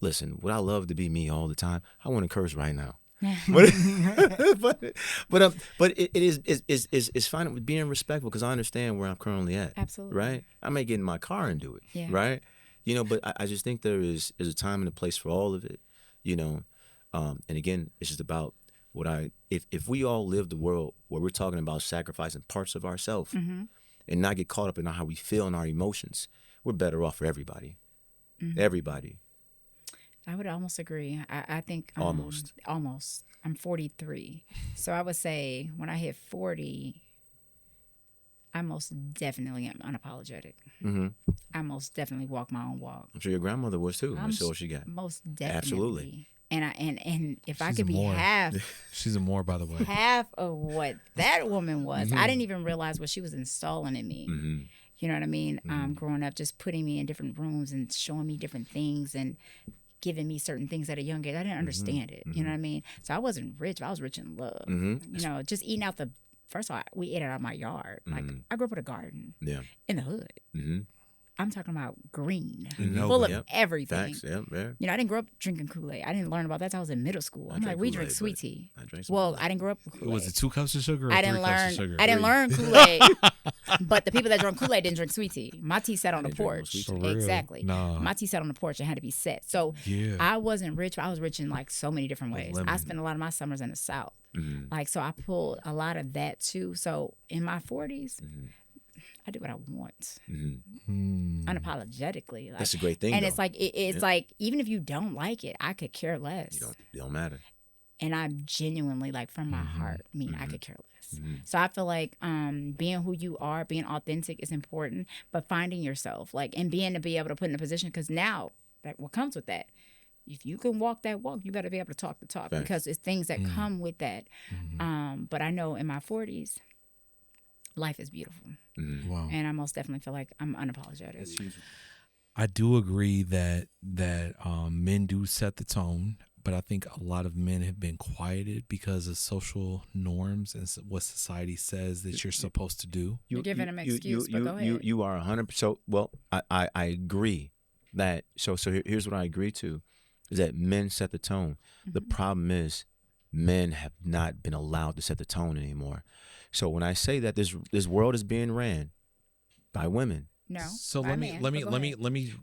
listen, would I love to be me all the time? I want to curse right now. but it is fine with being respectful, because I understand where I'm currently at. Absolutely. Right? I may get in my car and do it. Yeah. Right? You know, but I just think there is a time and a place for all of it. You know, and again, it's just about if we all live the world where we're talking about sacrificing parts of ourselves and not get caught up in how we feel and our emotions, we're better off for everybody. Everybody. I would almost agree. I think Almost. I'm 43, so I would say when I hit 40, I most definitely am unapologetic. I most definitely walk my own walk. I'm sure your grandmother was too. Let's see what she got. Most definitely. Absolutely. And if I She's could a be Moor. half She's a Moor, by the way. half of what that woman was, I didn't even realize what she was installing in me. You know what I mean? Growing up, just putting me in different rooms and showing me different things and giving me certain things at a young age. I didn't understand it. You know what I mean? So I wasn't rich, but I was rich in love. You know, just eating out first of all, we ate it out of my yard. Like, I grew up with a garden in the hood. I'm talking about green, full of everything. Facts, yeah. You know, I didn't grow up drinking Kool-Aid. I didn't learn about that until I was in middle school. I'm like, we drink Kool-Aid, sweet but tea. I drank some Well, Kool-Aid. I didn't grow up with Kool-Aid. Was it 2 cups of sugar or I 3 didn't cups learn. of sugar? I didn't learn Kool-Aid, but the people that drank Kool-Aid didn't drink sweet tea. My tea sat on the didn't drink no porch. sweet tea. For real? Exactly. Nah. My tea sat on the porch and had to be set. So Yeah. I wasn't rich, but I was rich in like so many different ways. lemon. I spent a lot of my summers in the South. Like, so I pulled a lot of that too. So in my 40s, I do what I want, unapologetically. Like, That's a great thing, and though. it's like it's like, even if you don't like it, I could care less. It don't matter. And I'm genuinely, like, from my heart, I could care less. So I feel like being who you are, being authentic is important, but finding yourself, like, and being to be able to put in a position, because now that what comes with that, if you can walk that walk, you got to be able to talk the talk. Facts. Because it's things that come with that. But I know in my 40s, life is beautiful. Wow. And I most definitely feel like I'm unapologetic. I do agree that men do set the tone, but I think a lot of men have been quieted because of social norms and what society says that you're supposed to do. You're giving them excuse, but go ahead. You are 100%. So, well, I agree that. So here's what I agree to, is that men set the tone. The problem is, men have not been allowed to set the tone anymore. So when I say that this world is being ran by women. No. So by let me man, let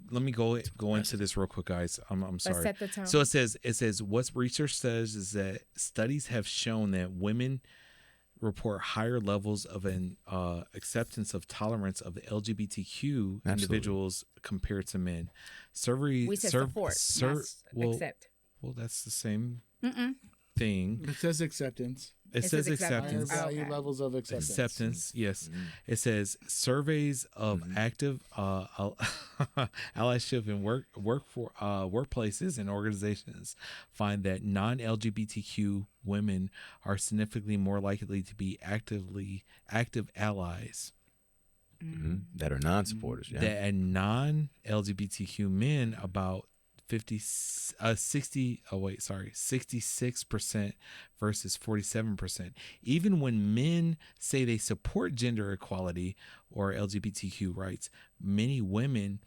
but me go into this real quick, guys. I'm sorry. set the tone. So it says what research says is that studies have shown that women report higher levels of an acceptance of tolerance of the LGBTQ individuals compared to men. We said support, not accept. Well, that's the same thing. It says acceptance. It says Higher acceptance. value Okay. levels of acceptance. Yes. Mhm. It says surveys of Mhm. active allyship in workplaces and organizations find that non-LGBTQ women are significantly more likely to be active allies That are non-supporters. Yeah. that non-LGBTQ men about 66% versus 47%. Even when men say they support gender equality or LGBTQ rights, many women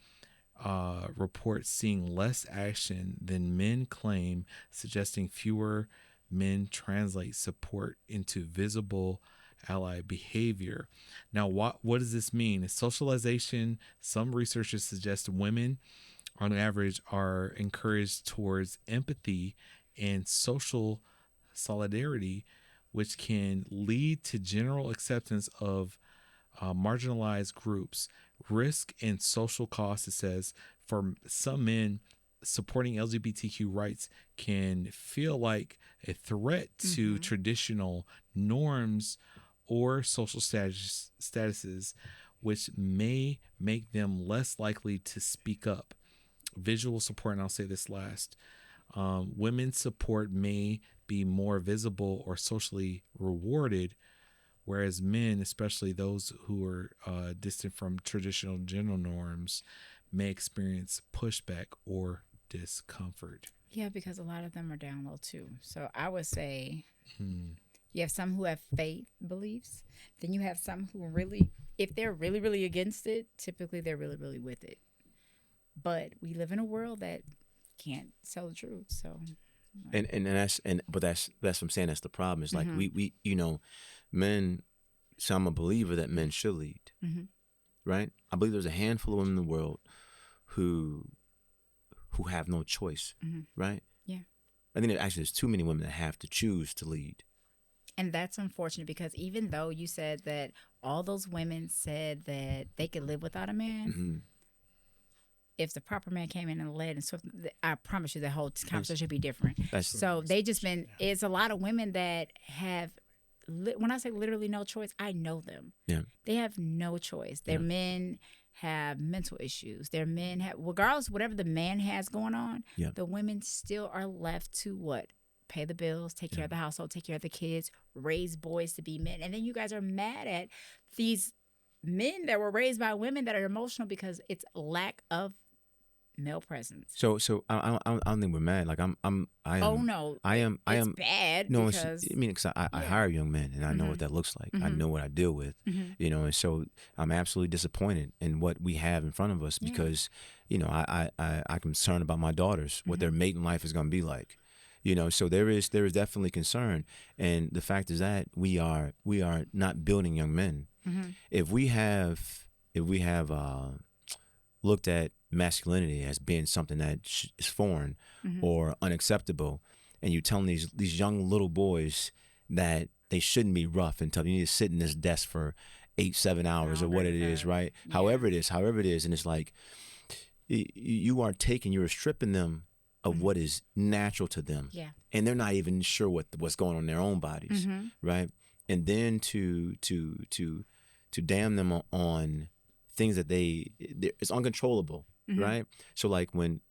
report seeing less action than men claim, suggesting fewer men translate support into visible ally behavior. Now, what does this mean? Is socialization. Some researchers suggest women on average are encouraged towards empathy and social solidarity, which can lead to general acceptance of marginalized groups. Risk and social costs, it says, for some men, supporting LGBTQ rights can feel like a threat to traditional norms or social statuses, which may make them less likely to speak up. Visual support, and I'll say this last. Women's support may be more visible or socially rewarded, whereas men, especially those who are distant from traditional gender norms, may experience pushback or discomfort. Yeah, because a lot of them are down low too. So I would say Hmm. you have some who have faith beliefs. Then you have some who really, if they're really, really against it, typically they're really, really with it. But we live in a world that can't tell the truth. So But that's what I'm saying. That's the problem. It's like Mhm. we men. So I'm a believer that men should lead. Mhm. Right. I believe there's a handful of women in the world who have no choice. Mhm. Right. Yeah. I think there's too many women that have to choose to lead. And that's unfortunate because even though you said that all those women said that they could live without a man, Mm-hmm. if the proper man came in and led and swift, I promise you the whole conversation would be different. That's So they just been, it's a lot of women that have, when I say literally no choice, I know them. Yeah. They have no choice. Their Yeah. men have mental issues. Their men have, regardless, whatever the man has going on, Yeah. the women still are left to what? Pay the bills, take care of the household, take care of the kids, raise boys to be men. And then you guys are mad at these men that were raised by women that are emotional because it's lack of male presence. So I don't think we're mad. Like I am. Oh no, I am. it's bad No, because I mean, 'cause I Yeah. hire young men, and I know what that looks like. I Mhm. know what I deal with, Mhm. and so I'm absolutely disappointed in what we have in front of us Yeah. because, I'm concerned about my daughters, what their mating life is going to be like, So there is definitely concern, and the fact is that we are not building young men. Mhm. If we have looked at masculinity as being something that is foreign Mhm. or unacceptable, and you're telling these young little boys that they shouldn't be rough and tough. You need to sit in this desk for 8-7 hours or what it is, right? Yeah. However it is, and it's like you are stripping them of what is natural to them, Yeah. and they're not even sure what's going on in their own bodies, Mhm. right? And then to damn them on things that it's uncontrollable, Mhm. right? So like when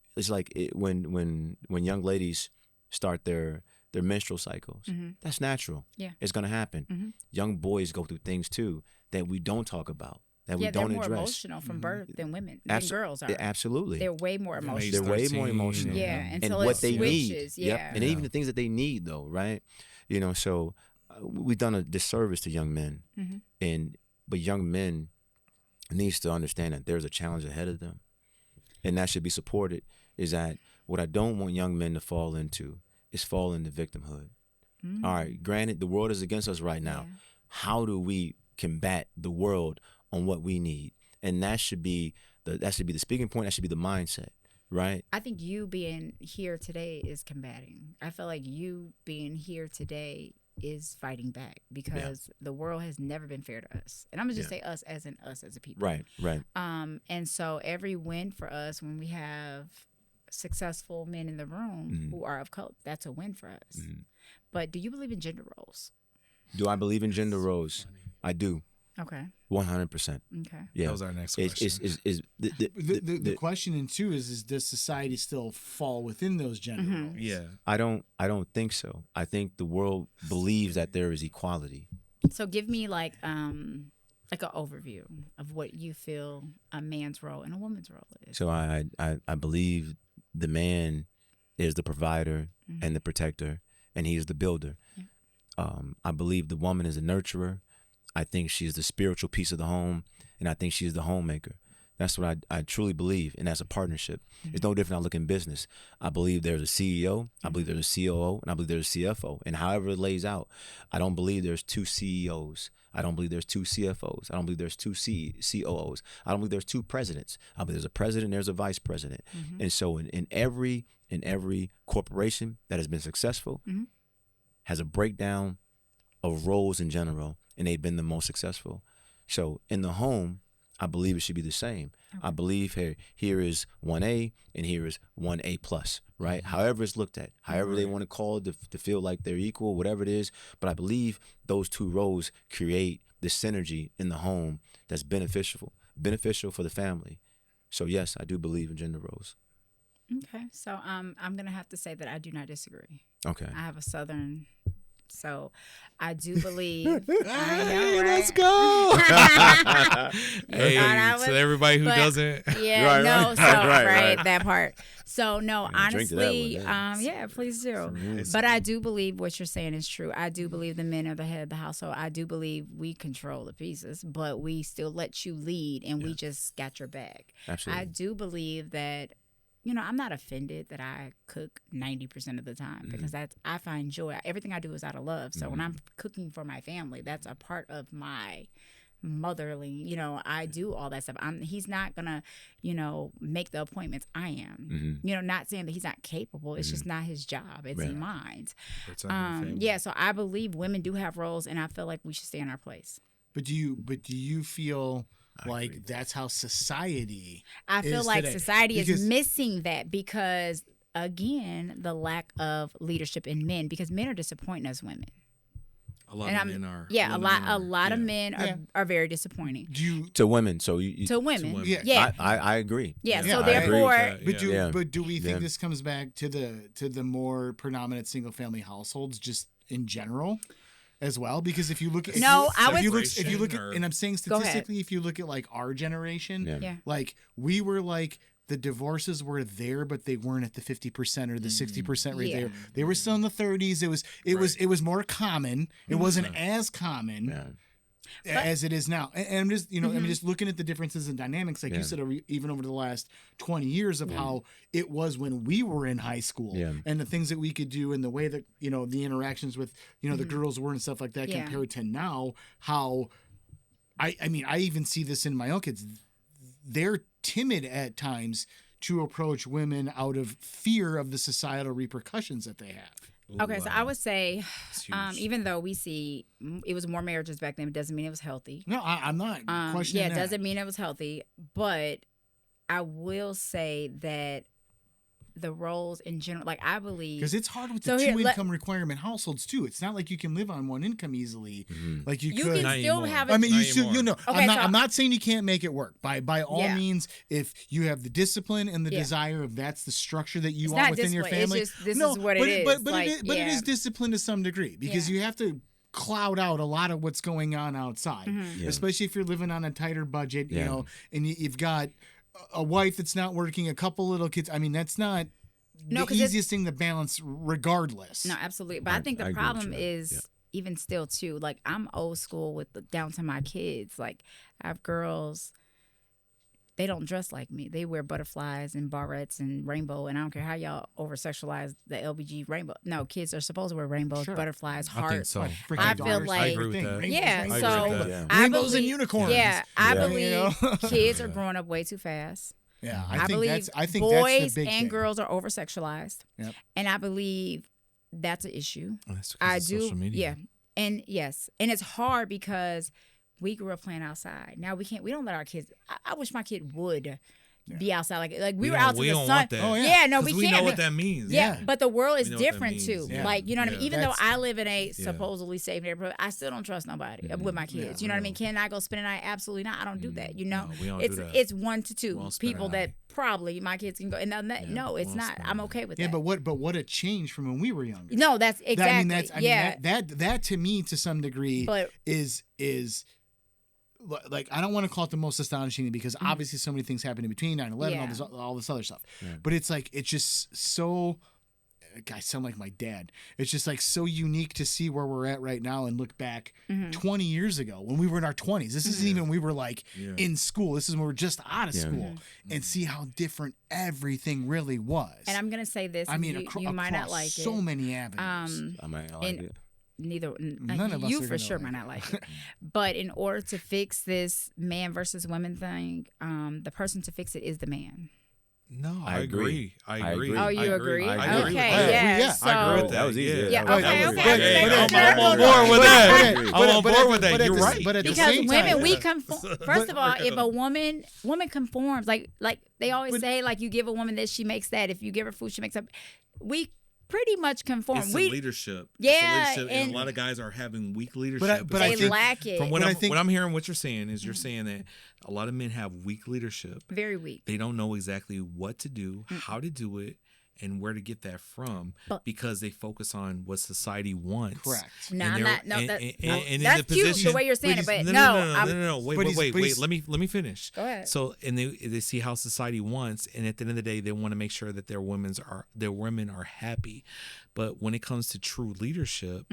young ladies start their menstrual cycles, Mhm. that's natural. Yeah. It's gonna happen. Mhm. Young boys go through things too that we don't talk about, that we Yeah, they're don't more address. emotional from birth than women, than girls are. Absolutely. They're way more Age emotional. They're way 13 more emotional. Yeah, and until and it what they switches. need. Yep. Yeah. And even the things that they need, though, right? So we've done a disservice to young men, Mhm. but young men needs to understand that there's a challenge ahead of them, and that should be supported. Is that what I don't want young men to fall into victimhood. All right, granted, the world is against us right now. Yeah. How do we combat the world on what we need? And that should be the speaking point. That should be the mindset, right? I think you being here today is combating. I feel like you being here today is fighting back because the world has never been fair to us. And I'm gonna just say us as in us as a people. Right. And so every win for us when we have successful men in the room who are of color, that's a win for us. But do you believe in gender roles? Do I believe in gender roles? I do, Okay. 100%. Okay. Yeah, That was our next It's question. The question in two is does society still fall within those gender roles? Yeah. I don't think so. I think the world believes that there is equality. So give me like an overview of what you feel a man's role and a woman's role is. So I believe the man is the provider and the protector, and he is the builder. Yeah. I believe the woman is a nurturer. I think she is the spiritual piece of the home, and I think she is the homemaker. That's what I truly believe, and that's a partnership. It's no different. I look in business. I believe there's a CEO, I believe there's a COO, and I believe there's a CFO. And however it lays out, I don't believe there's two CEOs. I don't believe there's two CFOs. I don't believe there's two COOs. I don't believe there's two presidents. I believe there's a president and there's a vice president. And so in every corporation that has been successful has a breakdown of roles in general, and they've been the most successful. So in the home, I believe it should be the same. Okay. I believe here is 1A and here is 1A plus, right? However it's looked at, however they want to call it to feel like they're equal, whatever it is. But I believe those two roles create the synergy in the home that's beneficial for the family. So yes, I do believe in gender roles. Okay. So I'm gonna have to say that I do not disagree. Okay. I have a Southern. So I do believe. I Hey, know, let's right? go. Hey, I so was- everybody who but- doesn't. Yeah, Right, no, right. so Right. that part. So no, I'm gonna drink to that honestly, one, man. yeah, please do. Mm-hmm. But I do believe what you're saying is true. I do believe the men are the head of the household. I do believe we control the pieces, but we still let you lead, and we just got your back. Absolutely. I do believe that. I'm not offended that I cook 90% of the time because I find joy. Everything I do is out of love. So when I'm cooking for my family, that's a part of my motherly. I do all that stuff. He's not gonna, make the appointments. I am. Not saying that he's not capable. It's just not his job. It's mine. Yeah. So I believe women do have roles, and I feel like we should stay in our place. But do you feel like that's how society I feel is like today? society Because- is missing that because, again, the lack of leadership in men, because men are disappointing us women. A lot And of men are. Yeah, women a are, lot of yeah. men are very disappointing Do you To women, so you to women. women. Yeah, I agree. yeah. Yeah, So I agree therefore, with that. But do Yeah. but do we think Yeah. this comes back to the more predominant single family households just in general as well? Because if you look at No, I if you would- look at, Or- and I'm saying Go ahead. statistically, if you look at like our generation, Yeah. yeah. like we were like the divorces were there, but they weren't at the 50% or the 60% rate. Yeah. They were still in the 30s. It was more common. It wasn't as common. Yeah. As it is now, and I'm just I'm just looking at the differences in dynamics, like Yeah. you said, even over the last 20 years of how it was when we were in high school, Yeah. and the things that we could do, and the way that the interactions with the girls were and stuff like that, Yeah. compared to now. How I mean, I even see this in my own kids. They're timid at times to approach women out of fear of the societal repercussions that they have. Okay, so I would say, It's huge. even though we see it was more marriages back then, it doesn't mean it was healthy. No, I'm not questioning Yeah, it that. doesn't mean it was healthy, but I will say that the roles in general, like I believe, Because it's hard with So the here, two let- income requirement households too. It's not like you can live on one income easily, like you you could. can Not still anymore. have it. I mean, Not you still, anymore. Okay, so- I'm not saying you can't make it work. By all Yeah. means, if you have the discipline and the Yeah. desire of that's the structure that you It's want not within your discipline, it's family. just this no, is what it but is. But Like, it yeah. is discipline to some degree because Yeah. you have to cloud out a lot of what's going on outside, Mm-hmm. Yeah. especially if you're living on a tighter budget. Yeah. And you've got a wife that's not working, a couple little kids. I mean, that's not. No, the 'cause it's- easiest thing to balance, regardless. No, absolutely. But I think I the agree with problem you. is Yeah. even still too. Like I'm old school with down to my kids. Like I have girls. They don't dress like me. They wear butterflies and barrettes and rainbow. And I don't care how y'all over sexualize the LBG rainbow. No, kids are supposed to wear rainbows, Sure. butterflies, I think hearts. so. Freaking I feel daughters, like- I agree with thing. that. Rainbows, Yeah, rainbows, so rainbows. Yeah. I Rainbows and believe- unicorns. Yeah, I Yeah. believe kids are Yeah. growing up way too fast. Yeah, I, I think believe that's boys that's the big and thing. girls are over sexualized. Yep. And I believe that's an issue. Oh, that's because I of do. social media. Yeah. And yes. And it's hard because we grew up playing outside. Now we don't let our kids. I wish my kid would be outside. Like we were don't- out to we the don't sun. want that. Oh, yeah. Yeah, no, 'Cause we we can't. know what that means. Yeah, Yeah. but the world is We know what that different means. too. Yeah. Like, you know what I mean? Yeah. Even though That's- I live in a supposedly safe neighborhood, I still don't trust nobody with my kids. Yeah, You know what I mean? Can I go spend a night? Absolutely not. I don't do that. You know, No, we don't it's do that. it's 1 to 2 won't spend a people that night. probably my kids can go. And no, it's won't not. spend I'm a okay with Yeah, that. but what a change from when we were younger. No, that's exactly. That to me to some degree But- is like, I don't want to call it the most astonishing because obviously so many things happened in between 9/11, Yeah. all this other stuff. But it's like it's just so. I sound like my dad. It's just like so unique to see where we're at right now and look back 20 years ago when we were in our 20s. This isn't even when we were like in school. This is when we were just out of school and see how different everything really was. And I'm gonna say this. I mean, you might not across like so it. many avenues. I might not like it. None of us you are for gonna sure like might it. not like it. But in order to fix this man versus women thing, the person to fix it is the man. No, I I agree. agree. I agree. Oh, you I agree? I agree. Okay, Yeah. yeah. So, I agree with That was easy. Yeah, That was- okay, that was- okay. I'm on But- board with but- that. but- I'm but- on but board at with the- that. but at You're the- right. but at the because same women, time- we conform. First of all, if a woman conforms, like they always say, like you give a woman this, she makes that. If you give her food, she makes up. We pretty much conform. It's we the leadership. Yeah, It's the leadership, and and- a lot of guys are having weak leadership. but I they think- lack it. from what but I I'm, think- what I'm hearing, what you're saying is you're saying that a lot of men have weak leadership. Very weak. They don't know exactly what to do, how to do it, and where to get that from But- because they focus on what society wants. Correct. No, And I'm they're- not. No, and- that, and- no, and in that's the cute position- the way you're saying it, but no, I'm- wait, But he's- wait, but wait. he's- Let me finish. Go ahead. So, and they see how society wants, and at the end of the day, they want to make sure that their women are happy. But when it comes to true leadership,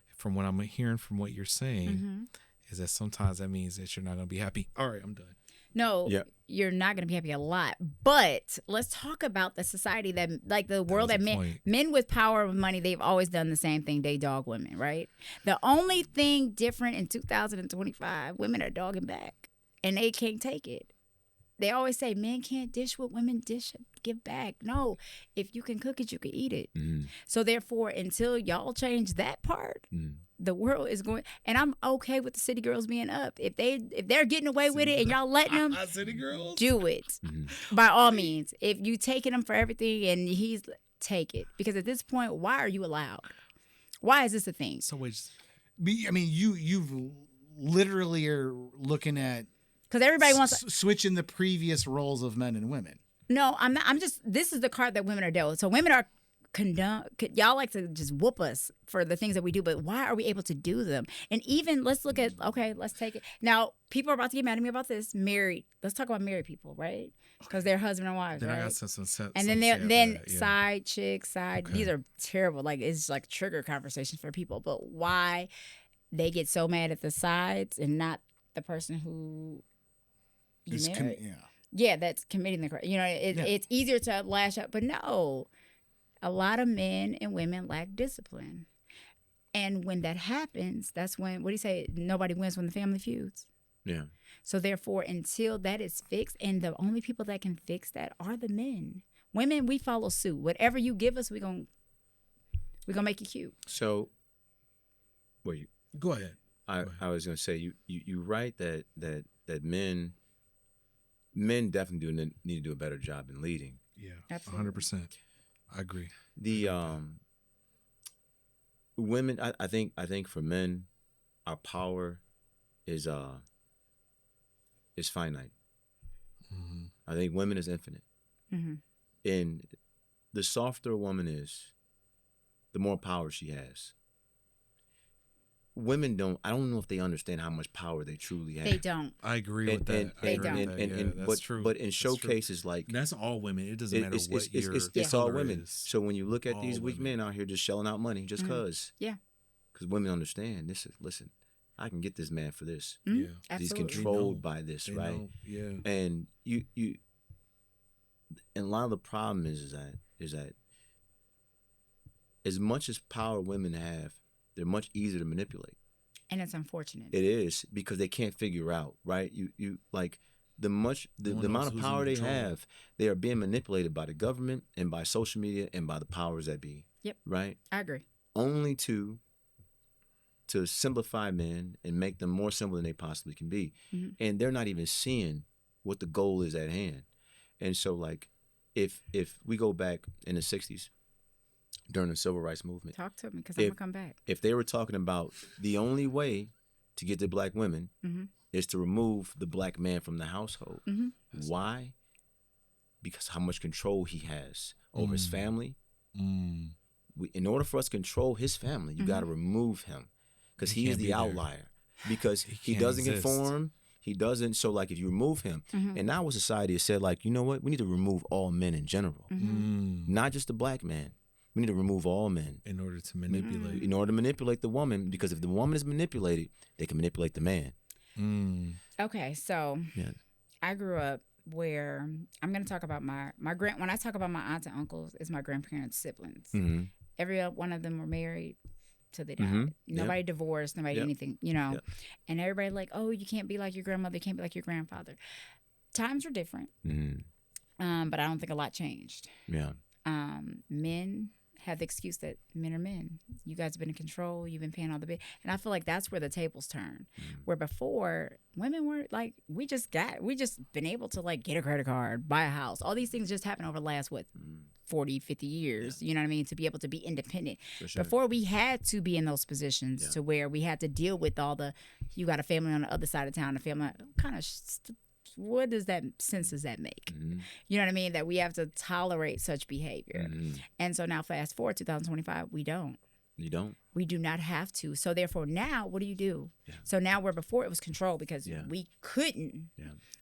from what I'm hearing from what you're saying, is that sometimes that means that you're not going to be happy. All right, I'm done. No, Yeah. you're not going to be happy a lot. But let's talk about the society that, like the world was that the point. men with power of money, they've always done the same thing. They dog women, right? The only thing different in 2025, women are dogging back and they can't take it. They always say men can't dish what women give back. No, if you can cook it, you can eat it. So therefore, until y'all change that part, the world is going. And I'm okay with the city girls being up. If they're getting away with it and y'all letting them, City girls. do it by all means. If you taking him for everything and he's take it, because at this point, why are you allowed? Why is this a thing? So wait, I mean, you've literally are looking at Because everybody wants. switching the previous roles of men and women. No, I'm not. I'm just. This is the card that women are dealt with. So women are y'all like to just whoop us for the things that we do, but why are we able to do them? And even let's look at, okay, let's take it. Now, people are about to get mad at me about this. Married. Let's talk about married people, right? Because they're husband and wives, then right? I got some And then side chicks, Okay. these are terrible. Like it's like trigger conversations for people. But why they get so mad at the sides and not the person who you It's married? yeah. Yeah, that's committing the crime. You know, it's easier to lash out, but no, a lot of men and women lack discipline. And when that happens, that's when, what do you say? Nobody wins when the family feuds. Yeah. So therefore, until that is fixed, and the only people that can fix that are the men. Women, we follow suit. Whatever you give us, we're gonna make you cute. So, well, Go ahead. I was gonna say you right that men definitely need to do a better job in leading. Yeah, Absolutely. 100%. I agree. The women, I think for men, our power is finite. Mm-hmm. I think women is infinite. Mm-hmm. And the softer a woman is, the more power she has. Women I don't know if they understand how much power they truly have. They don't. I agree with that. They don't. That's true. But in That's true. showcases like And that's all women. It doesn't matter what it's all women. is. So when you look at All these weak women. men out here just shelling out money just cause. Yeah. Because women understand this is, listen, I can get this man for this. Mhm. Yeah. He's Absolutely. controlled by this, They right? know. Yeah. And and a lot of the problem is that as much as power women have, they're much easier to manipulate. And it's unfortunate. It is because they can't figure out, right? You like the No one amount knows of who's in power they control. have, they are being manipulated by the government and by social media and by the powers that be. Yep. Right? I agree. Only to simplify men and make them more simple than they possibly can be. Mhm. And they're not even seeing what the goal is at hand. And so like if we go back in the 60s during the civil rights movement, Talk to me because I'm going to come back. if they were talking about the only way to get to black women is to remove the black man from the household. Why? Because how much control he has over his family. In order for us to control his family, you got to remove him because he is the outlier. Because he doesn't conform. He doesn't. So like if you remove him, and now what society has said, like, you know what? We need to remove all men in general, not just the black man. We need to remove all men in order to manipulate. In order to manipulate the woman, because if the woman is manipulated, they can manipulate the man. Okay, so I grew up where I'm going to talk about my when I talk about my aunts and uncles, it's my grandparents' siblings. Every one of them were married till they died. Nobody divorced, nobody anything, you know. And everybody like, oh, you can't be like your grandmother, you can't be like your grandfather. Times were different, but I don't think a lot changed. Men have the excuse that men are men. You guys have been in control. You've been paying all the bills. And I feel like that's where the tables turn. Where before, women were like, we just been able to like get a credit card, buy a house. All these things just happened over the last, 40, 50 years, you know what I mean? To be able to be independent. Sure. Before we had to be in those positions to where we had to deal with all the, you got a family on the other side of town, a family, kind of what does that sense does that make? You know what I mean? That we have to tolerate such behavior. And so now fast forward 2025, we don't. You don't? We do not have to. So therefore now what do you do? So now where before it was control because we couldn't.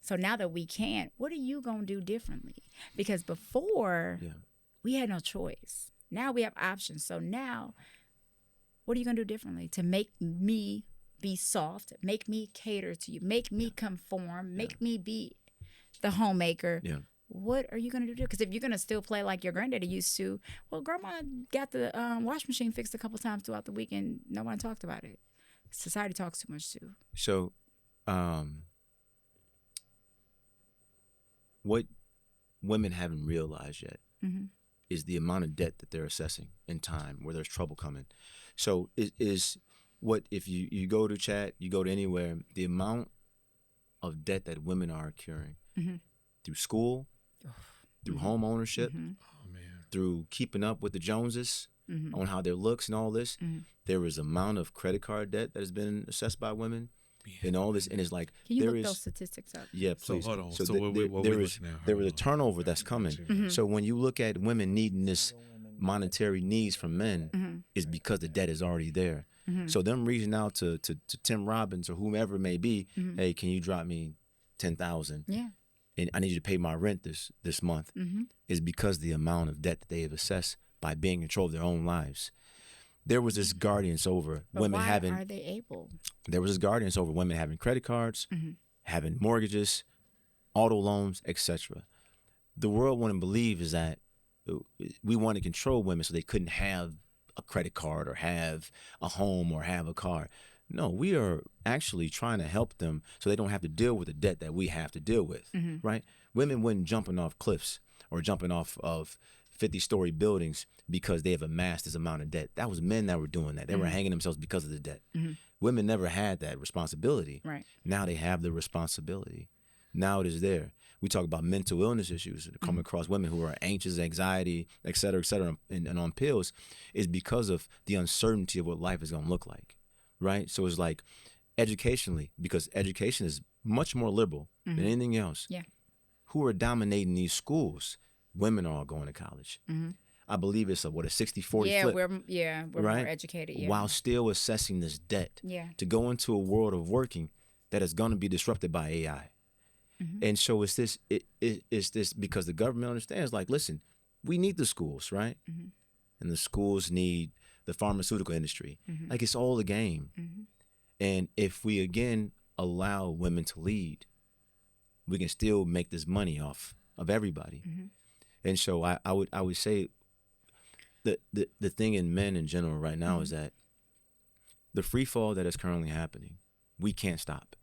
So now that we can, what are you going to do differently? Because before we had no choice. Now we have options. So now what are you going to do differently to make me be soft, make me cater to you, make me conform, make me be the homemaker. What are you going to do? Because if you're going to still play like your granddaddy used to, well, grandma got the wash machine fixed a couple times throughout the week and no one talked about it. Society talks too much too. So what women haven't realized yet is the amount of debt that they're assessing in time where there's trouble coming. So is what if you go to chat, you go to anywhere, the amount of debt that women are incurring through school, through home ownership, through keeping up with the Joneses on how their looks and all this, there is amount of credit card debt that has been assessed by women and all this, and it's like can you look those statistics up? Yeah, please. So hold on. So There is a turnover that's coming. So when you look at women needing this monetary needs from men, is because the debt is already there. So them reaching out to Tim Robbins or whomever it may be, hey, can you drop me 10,000? And I need you to pay my rent this month, is because the amount of debt that they have assessed by being in control of their own lives. There was this guardians over but women why having. Are they able? There was this guardians over women having credit cards, having mortgages, auto loans, etc. The world wouldn't believe is that we want to control women so they couldn't have a credit card or have a home or have a car. No, we are actually trying to help them so they don't have to deal with the debt that we have to deal with, right? Women weren't jumping off cliffs or jumping off of 50-story buildings because they have amassed this amount of debt. That was men that were doing that. They were hanging themselves because of the debt. Women never had that responsibility. Right. Now they have the responsibility. Now it is there. We talk about mental illness issues that come across women who are anxious, anxiety, et cetera, and on pills, is because of the uncertainty of what life is going to look like, right? So it's like educationally, because education is much more liberal than anything else. Who are dominating these schools? Women are all going to college. I believe it's a 60-40 flip. We're right? more educated. While still assessing this debt to go into a world of working that is going to be disrupted by AI. And so it's this because the government understands, like, listen, we need the schools, right? And the schools need the pharmaceutical industry. Like, it's all a game. And if we, again, allow women to lead, we can still make this money off of everybody. And so I would say the thing in men in general right now is that the free fall that is currently happening, we can't stop.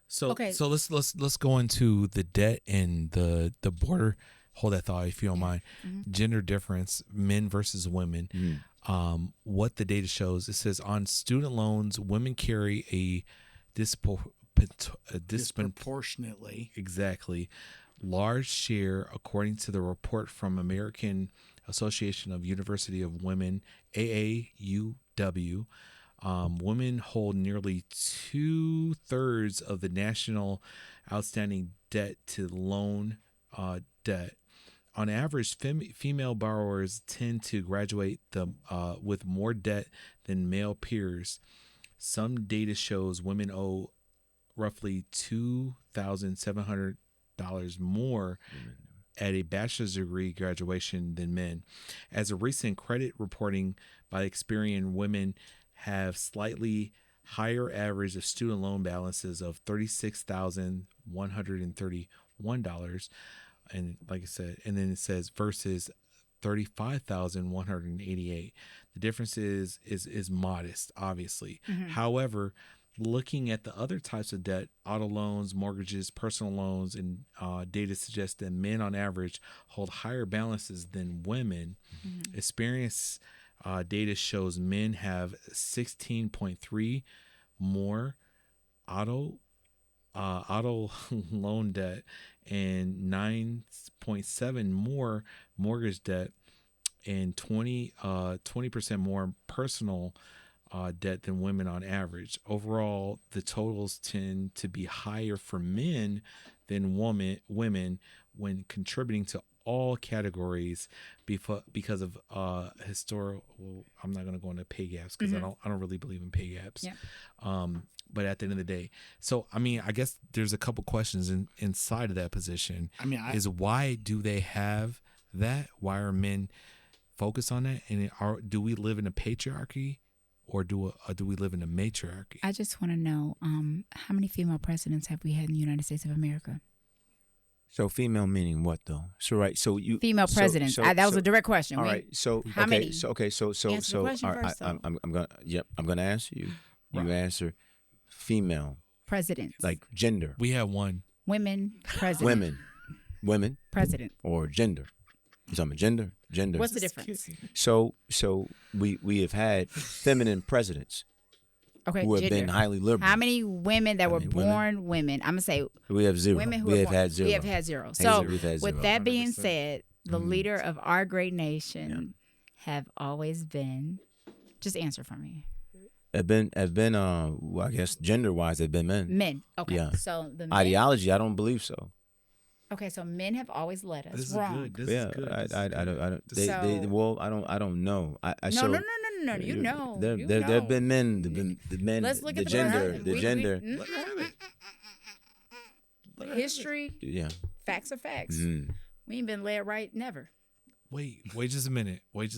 So let's go into the debt and the border. Hold that thought if you don't mind. Gender difference, men versus women. What the data shows, it says on student loans, women carry a disproportionately large share, according to the report from American Association of University of Women, AAUW. Women hold nearly 2/3 of the national outstanding debt to loan debt. On average, female borrowers tend to graduate with more debt than male peers. Some data shows women owe roughly $2,700 more at a bachelor's degree graduation than men. As a recent credit reporting by Experian, women have slightly higher average of student loan balances of $36,131, and like I said, and then it says versus 35,188. The difference is modest, obviously. However, looking at the other types of debt, auto loans, mortgages, personal loans, and data suggests that men on average hold higher balances than women. Experience data shows men have 16.3 more auto loan debt and 9.7 more mortgage debt and 20% more personal debt than women on average. Overall, the totals tend to be higher for men than women when contributing to all categories because of historical. Well, I'm not going to go into pay gaps because I don't really believe in pay gaps. Yep. But at the end of the day, so I mean, I guess there's a couple questions inside of that position. I mean, is why do they have that? Why are men focused on that? And do we live in a patriarchy, or do we live in a matriarchy? I just want to know how many female presidents have we had in the United States of America? So female meaning what though? So right, so you Female presidents. That was a direct question. All right. So How many? Answer the question first, I'm gonna answer you. You answer female presidents. like gender. We have one. Women presidents. Women President. or gender. You talking about gender? What's the difference? So we have had feminine presidents Okay, who have gender. been highly liberal. How many women that were born women? I'm gonna say We have zero. women who we were have born. had zero. We have had zero. Zero. So We've had with zero. that being 100%. said, the leader of our great nation have always been. Just answer for me. have been well, I guess gender wise they've been men. Men. Okay. Yeah. So the men, Ideology, I don't believe so. Okay, so men have always led us This is wrong. good. This Yeah, is good. I This is don't. good. I don't know. No. You know. There You there know. have been men. The men. Let's look the at the gender. president. The gender. History, Yeah. facts are facts. Mhm. We ain't been led right, never. Wait just a minute. What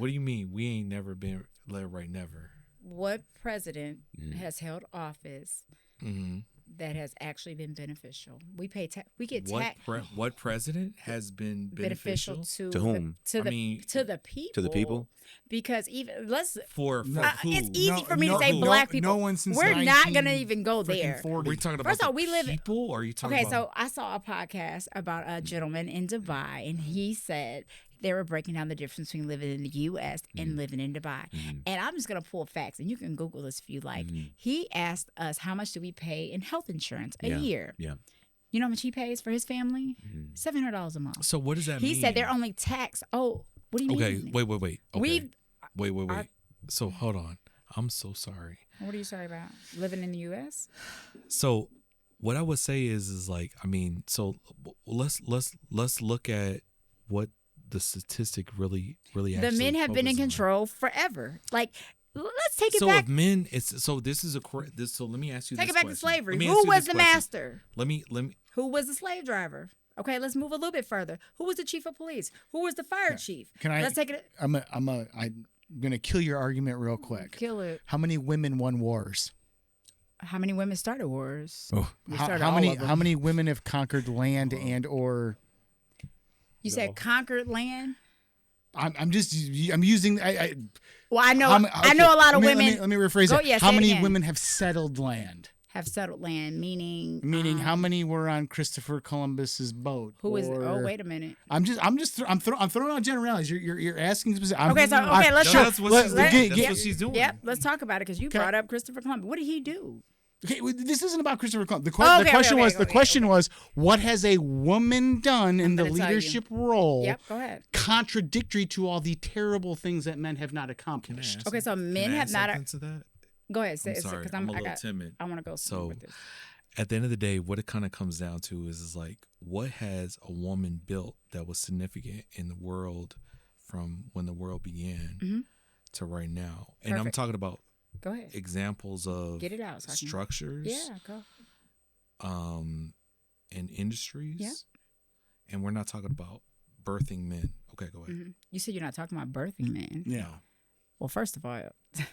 do you mean we ain't never been led right? Never. What president has held office Mm-hmm. that has actually been beneficial? We pay we get What tax what president has been beneficial? to whom? to I the mean, to the people. To the people? Because even let's For who? it's easy for me to no, say no, black people. no one since We're not 19 gonna even go freaking there. 40. Are we talking about First of all, the we live in- people, or are you talking Okay, about? so I saw a podcast about a gentleman in Dubai, and he said they were breaking down the difference between living in the U.S. and living in Dubai. And I'm just going to pull facts, and you can Google this if you like. He asked us, how much do we pay in health insurance a year? Yeah. You know how much he pays for his family? $700 a month. So what does that mean? He said they're only taxed. Oh, what do you Okay, mean? wait. Okay. We've- Wait. So hold on. I'm so sorry. What are you sorry about? Living in the U.S.? So what I would say is like, I mean, so let's look at what the statistic really The actually men have been in focuses on. control forever. Like, let's take it So back. if men, this is a correct. So let me ask you. Take this it back to question. slavery. Let me ask Who you was this the question. master? Let me. Who was the slave driver? Okay, let's move a little bit further. Who was the chief of police? Who was the fire chief? Can I? Let's take it. I'm gonna kill your argument real quick. Kill it. How many women won wars? How many women started wars? Oh. We How, started how all many? of them. How many women have conquered land and or? You said conquered land. I'm using. Well, I know. how ma- I know a lot of let me- women Let me rephrase Go- it. yeah, How say it many again. women have settled land? have settled land, meaning Meaning, how many were on Christopher Columbus's boat? who is? Or- Oh, wait a minute. I'm throwing out generalities. You're asking specific. Okay, so okay, let's No, talk. that's what she's doing. That's what she's doing. Yep, let's talk about it because you brought up Christopher Columbus. What did he do? Okay, this isn't about Christopher Columbus. The question was, what has a woman done in the leadership role? Yep, go ahead. Contradictory to all the terrible things that men have not accomplished. Okay, so men have not. To that? Go ahead. I'm sorry. I'm a little timid. I want to go. So, with this. at the end of the day, what it kind of comes down to is like, what has a woman built that was significant in the world from when the world began to right now? And I'm talking about go ahead. examples of Get it out, so structures. Yeah, go. And industries. Yeah. And we're not talking about birthing men. Okay, go ahead. Mm-hmm. You said you're not talking about birthing men. Yeah. Well, first of all,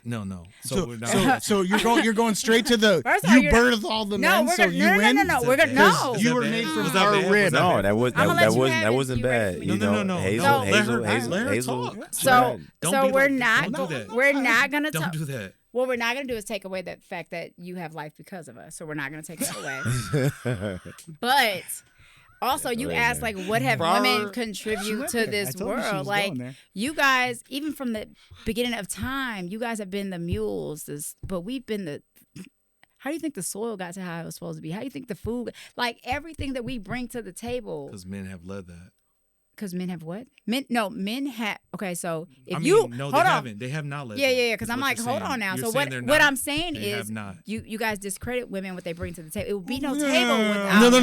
No. So we're not. So you're going straight to the First of all, you birthed all the men, we're so gonna, you no, win. No. We're gonna no. You were made from Was that our bad? rib. Was that No, bad? that wasn't bad. No, You know, no. Hazel, Let her Hazel. talk. So Don't be we're like- not. don't do that. We're not gonna. Don't do that. What we're not gonna do is take away the fact that you have life because of us. So we're not gonna take it away. But also, you asked like, what have women contribute to this world? Like, you guys, even from the beginning of time, you guys have been the mules. But we've been the. How do you think the soil got to how it was supposed to be? How do you think the food, like everything that we bring to the table? Because men have led that. Because men have what? Men have. Okay, so if they haven't. They have not led. Yeah. Because I'm like, hold on now. So what I'm saying is, not. you guys discredit women what they bring to the table. It would be no table without. No.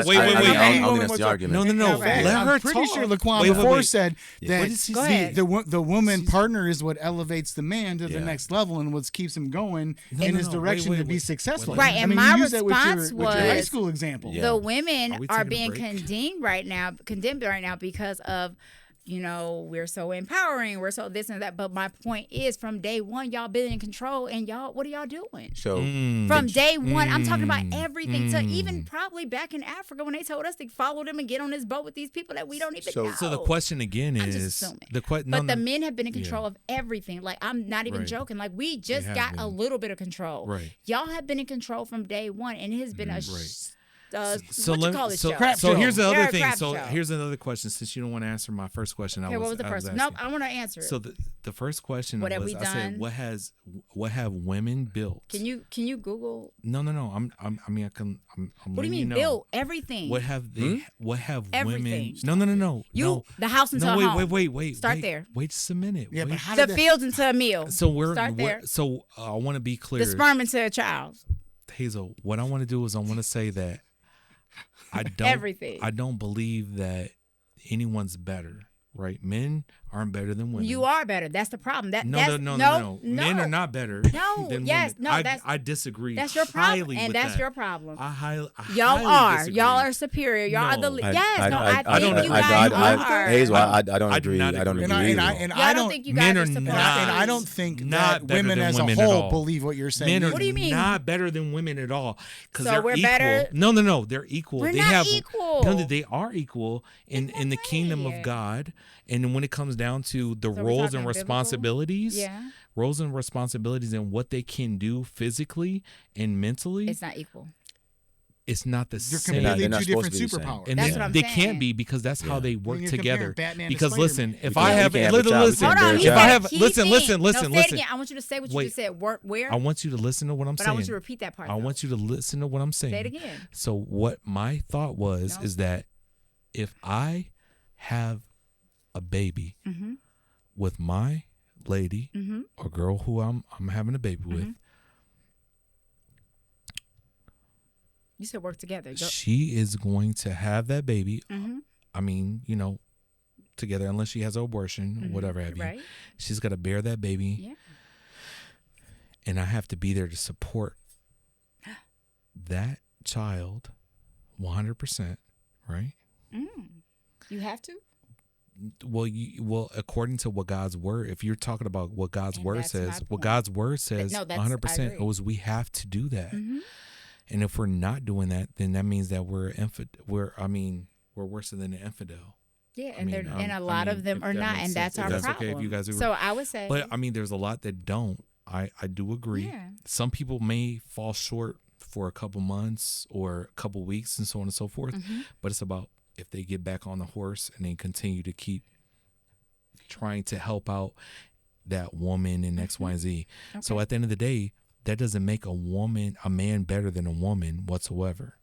Wait. I don't think that's the argument. No. Let her I'm pretty talk. sure Laquan before said What that is he Go saying? ahead. the woman partner is what elevates the man to the next level and what keeps him going in his direction to be successful. Right, and I mean, my you use that with response your high was- school example. The women we are taking a being break? condemned right now because of, we're so empowering, we're so this and that. But my point is, from day one, y'all been in control, and what are y'all doing? So From day one, I'm talking about everything. To even probably back in Africa when they told us to follow them and get on this boat with these people that we don't even know. So the question again I'm just is assuming. But the men have been in control of everything. Like, I'm not even joking. Like, we just have got been. a little bit of control. Right. Y'all have been in control from day one, and it has been a So show? So here's the other Yeah, thing. crap So show. here's another question. Since you don't want to answer my first question, Okay, what was the first one? Nope, I want to answer it. So the first question What was, have we I said, done? what have women built? Can you Google? No. I'm What do you mean know. built? Everything. What have they? What have Everything. women? No. The house into a home. Wait. Start there. Wait just a minute. Yeah, wait. but how The did fields into a meal. So Start there. So I want to be clear. The sperm into a child. Hazel, what I want to do is I want to say that I don't Everything. I don't believe that anyone's better, right? Men aren't better than women. You are better. That's the problem. No. Men are not better No, than yes, women. no, I disagree. That's your problem, highly and with that's that. your problem. I Y'all highly are. disagree. Y'all are superior. Y'all are the. No. I think you guys are. Hazel, I don't I do agree. not I don't agree. agree. and Y'all I don't don't think you men guys are are superior. not- and I don't think not that better women than as a women at whole all. believe what you're saying. Men are What do you mean? not better than women at all because So they're we're equal. better? No, they're equal. We're they not have equal. No, they are equal in the kingdom of right. God. And when it comes down to the we're roles talking and biblical? responsibilities, Yeah. roles and responsibilities, and what they can do physically and mentally, It's not equal. it's not the They're same. completely They're not two supposed different to be the same. superpowers. And That's they, what I'm they saying. can't be because that's how they work you're together. comparing Batman to Because listen, Spider-Man. if We I can't- have we can't listen, have a listen, child. Hold on. If You I gotta have keep listen, me. listen, No, say it listen. again. I want you to say what you Wait. just said. Where? I want you to listen to what I'm But saying. I want you to repeat that part. I want you to listen to what I'm saying. Say it again. So what my thought was No. is that if I have a baby Mm-hmm. with my lady Mm-hmm. or girl who I'm having a baby with, You said work together. Go. she is going to have that baby. Mm-hmm. I mean, together unless she has an abortion, whatever have you. Right. She's got to bear that baby, Yeah. and I have to be there to support that child 100%, right? You have to. Well, according to what God's word, if you're talking about what God's And word that's my says, what point. God's word says, No, that's- I 100% agree. is we have to do that. Mm-hmm. And if we're not doing that, then that means that we're worse than an infidel. Yeah, I and mean, and a lot of them if are that not, makes and sense. that's If our that's problem. okay if you guys agree. So I would say, But I mean, there's a lot that don't. I do agree. Yeah. Some people may fall short for a couple months or a couple weeks and so on and so forth. Mm-hmm. But it's about if they get back on the horse and they continue to keep trying to help out that woman and X, Y, and Z. Okay. So at the end of the day, that doesn't make a man better than a woman whatsoever.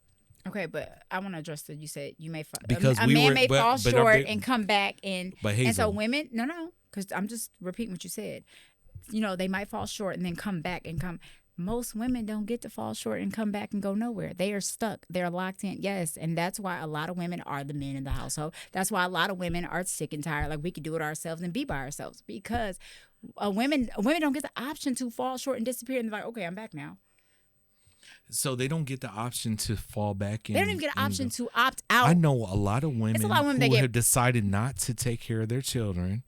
Okay, but I want to address that. You said you may fall. Because a we man were- may but- fall but our short big- and come back and But and so Hazel, women, no, because I'm just repeating what you said. They might fall short and then come back and come. Most women don't get to fall short and come back and go nowhere. They are stuck. They're locked in. Yes, and that's why a lot of women are the men in the household. That's why a lot of women are sick and tired. Like we could do it ourselves and be by ourselves because women don't get the option to fall short and disappear and be like, okay, I'm back now. so they don't get the option to fall back in. They don't even get an and option go- to opt out. I know a lot of women, a lot of women who that get- have decided not to take care of their children.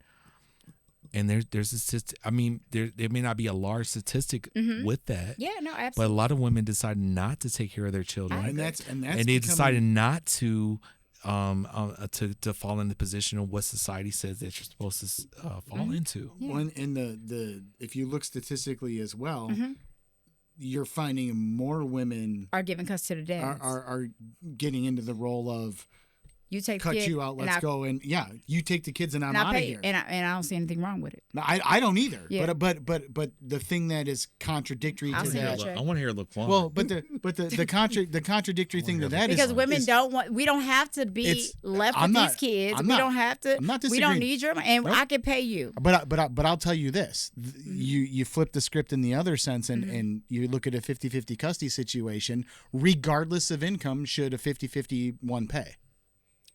And there's a statistic. I mean, there may not be a large statistic with that, Yeah, no, but a absolutely. lot of women decide not to take care of their children, And that's and they becoming- decided not to fall in the position of what society says that you're supposed to fall into. When in the if you look statistically as well, you're finding more women Are giving custody to dads. are getting into the role of You take the cut kid you out, and let's I- go, and you take the kids and I'm And I out of pay here. and I don't see anything wrong with it. No, I don't either. Yeah. But the thing that is contradictory I'll to send you a that. check. I want to hear it look fun. Well, but the contradictory thing to that is Because women we don't have to be It's- left I'm with not- these kids. I'm we not- don't have to. I'm not we don't disagreeing. need your money, and Nope. I can pay you. But I'll tell you this: Mm-hmm. you flip the script in the other sense, and you look at a 50-50 custody situation. Regardless of income, should a 50-50 one pay?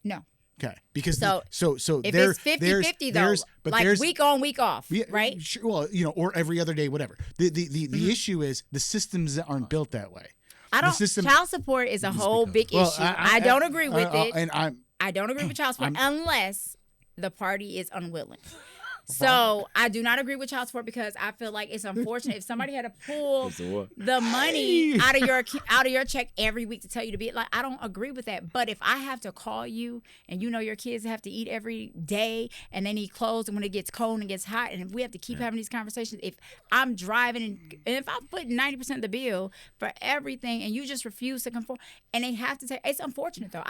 No, Okay, because So, so if there, it's 50-50 though, but like there's week on, week off, yeah, right? Sure, well, or every other day, whatever. The issue is the systems that aren't built that way. I the don't. system- Child support is a whole big Well, issue. I don't agree with it. and I don't agree with child support unless the party is unwilling. So I do not agree with child support because I feel like it's unfortunate if somebody had to pull the money out of your check every week to tell you to be like, I don't agree with that. But if I have to call you and you know your kids have to eat every day and they need clothes and when it gets cold and gets hot and if we have to keep having these conversations, if I'm driving and if I'm putting 90% of the bill for everything and you just refuse to conform and they have to take, it's unfortunate though.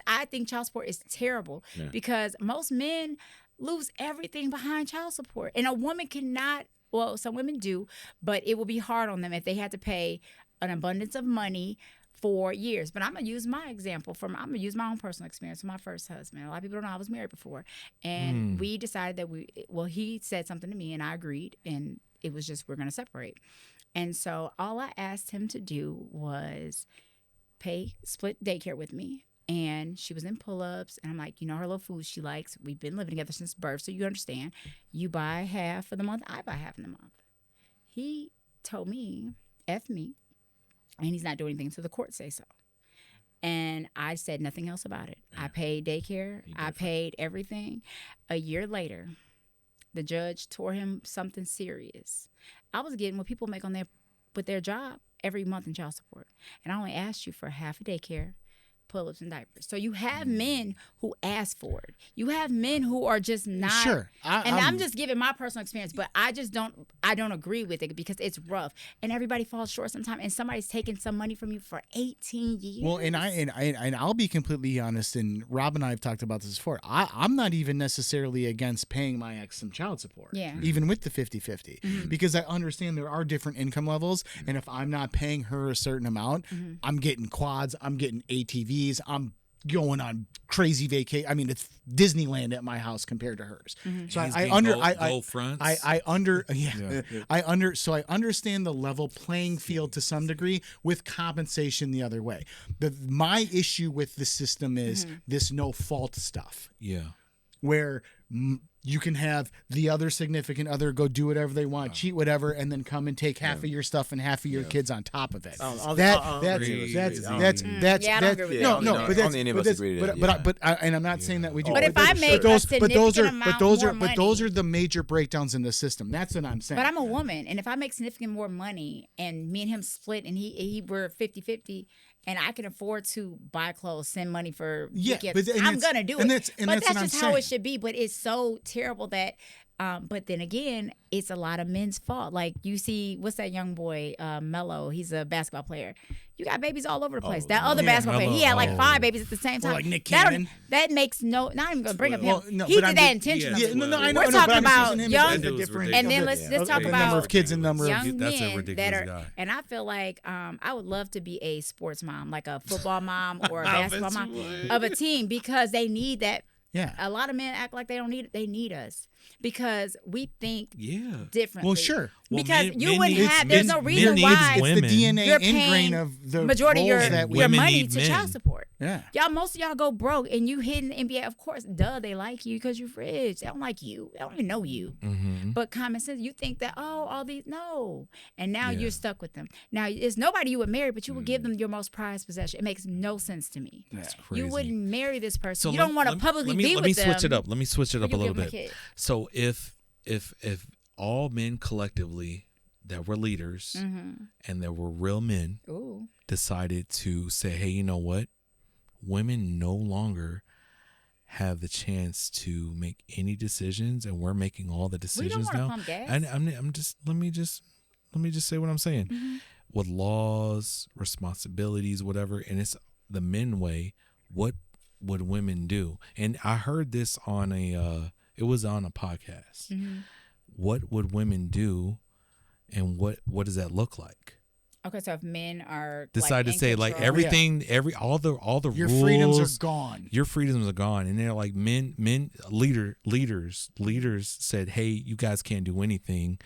I think child support is terrible because most men lose everything behind child support. And a woman cannot, well, some women do, but it will be hard on them if they had to pay an abundance of money for years. But I'm going to use my example I'm going to use my own personal experience with my first husband. A lot of people don't know I was married before. And we decided that he said something to me and I agreed. And it was just, we're going to separate. And so all I asked him to do was split daycare with me. And she was in pull-ups, and I'm like, her little food she likes. We've been living together since birth, so you understand. You buy half for the month, I buy half in the month. He told me, F me, and he's not doing anything until the court say so. And I said nothing else about it. I paid daycare. I paid everything. A year later, the judge tore him something serious. I was getting what people make with their job every month in child support. And I only asked you for half a daycare, pull-ups and diapers. So you have men who ask for it. You have men who are just not. Sure. I'm just giving my personal experience, but I don't agree with it because it's rough. And everybody falls short sometimes. And somebody's taking some money from you for 18 years. Well, and I'll be completely honest, and Rob and I have talked about this before. I'm not even necessarily against paying my ex some child support. Yeah. Even with the 50-50. Because I understand there are different income levels, and if I'm not paying her a certain amount, I'm getting quads, I'm getting ATVs, I'm going on crazy vacation. I mean, it's Disneyland at my house compared to hers. So He's I getting gold fronts. I understand the level playing field to some degree with compensation the other way. My issue with the system is this no fault stuff. Yeah. Where you can have the other significant other go do whatever they want, cheat whatever, and then come and take half of your stuff and half of your kids on top of it. Yeah, I don't agree with that. No, but I don't think any of us agree to that. and I'm not saying that we do. But if I make a significant amount more money- those are the major breakdowns in the system. That's what I'm saying. But I'm a woman, and if I make significant more money and me and him split and he were 50-50 and I can afford to buy clothes, send money for Yeah, tickets, but- and I'm that's- going to do and it. that's- and But that's what that's just I'm how it saying. should be. But it's so terrible that But then again, it's a lot of men's fault. Like you see, what's that young boy, Mello? He's a basketball player. You got babies all over the place. That other yeah. basketball player, he had like 5 babies at the same time. Or like Nick That- Cannon. That makes no. Not even gonna bring up him. Well, no, he but did I'm that just- intentionally. Yeah, no, I know. We're I know, talking but I'm just about using him young- as the That dude's different. And then ridiculous. let's talk the about number of kids and number of. young That's a men ridiculous that are, guy. and I feel like I would love to be a sports mom, like a football mom or a basketball mom of a team, because they need that. Yeah. A lot of men act like they don't need it. They need us because we think Yeah. differently. Well, sure. Well, Because men- you men wouldn't need- have. There's men- no men reason needs why It's the women. DNA you're ingrain paying of the majority of roles your, that we. your Women money need to men. child support. Yeah. Y'all, most of y'all go broke and you hit in the NBA. Of course, duh, they like you because you're rich. They don't like you. They don't even know you. Mm-hmm. But common sense, you think that, all these, no. And now Yeah. you're stuck with them. Now, it's nobody you would marry, but you would give them your most prized possession. It makes no sense to me. That's crazy. You wouldn't marry this person. So You let- don't want to let- publicly let me, be let with me them. switch it up. Let me switch it but up a you little give them bit. kid. So if all men collectively that were leaders Mm-hmm. and that were real men Ooh. decided to say, hey, you know what? Women no longer have the chance to make any decisions, and we're making all the We don't decisions want to now. pump gas. And I'm just let me just say what I'm saying. Mm-hmm. With laws, responsibilities, whatever, and it's the men way. What would women do? And I heard this on it was on a podcast. Mm-hmm. What would women do, and what does that look like? Okay, so if men are Decide to in say like control- everything, all the Your rules, freedoms are gone. your freedoms are gone, and they're like leaders said, hey, you guys can't do anything,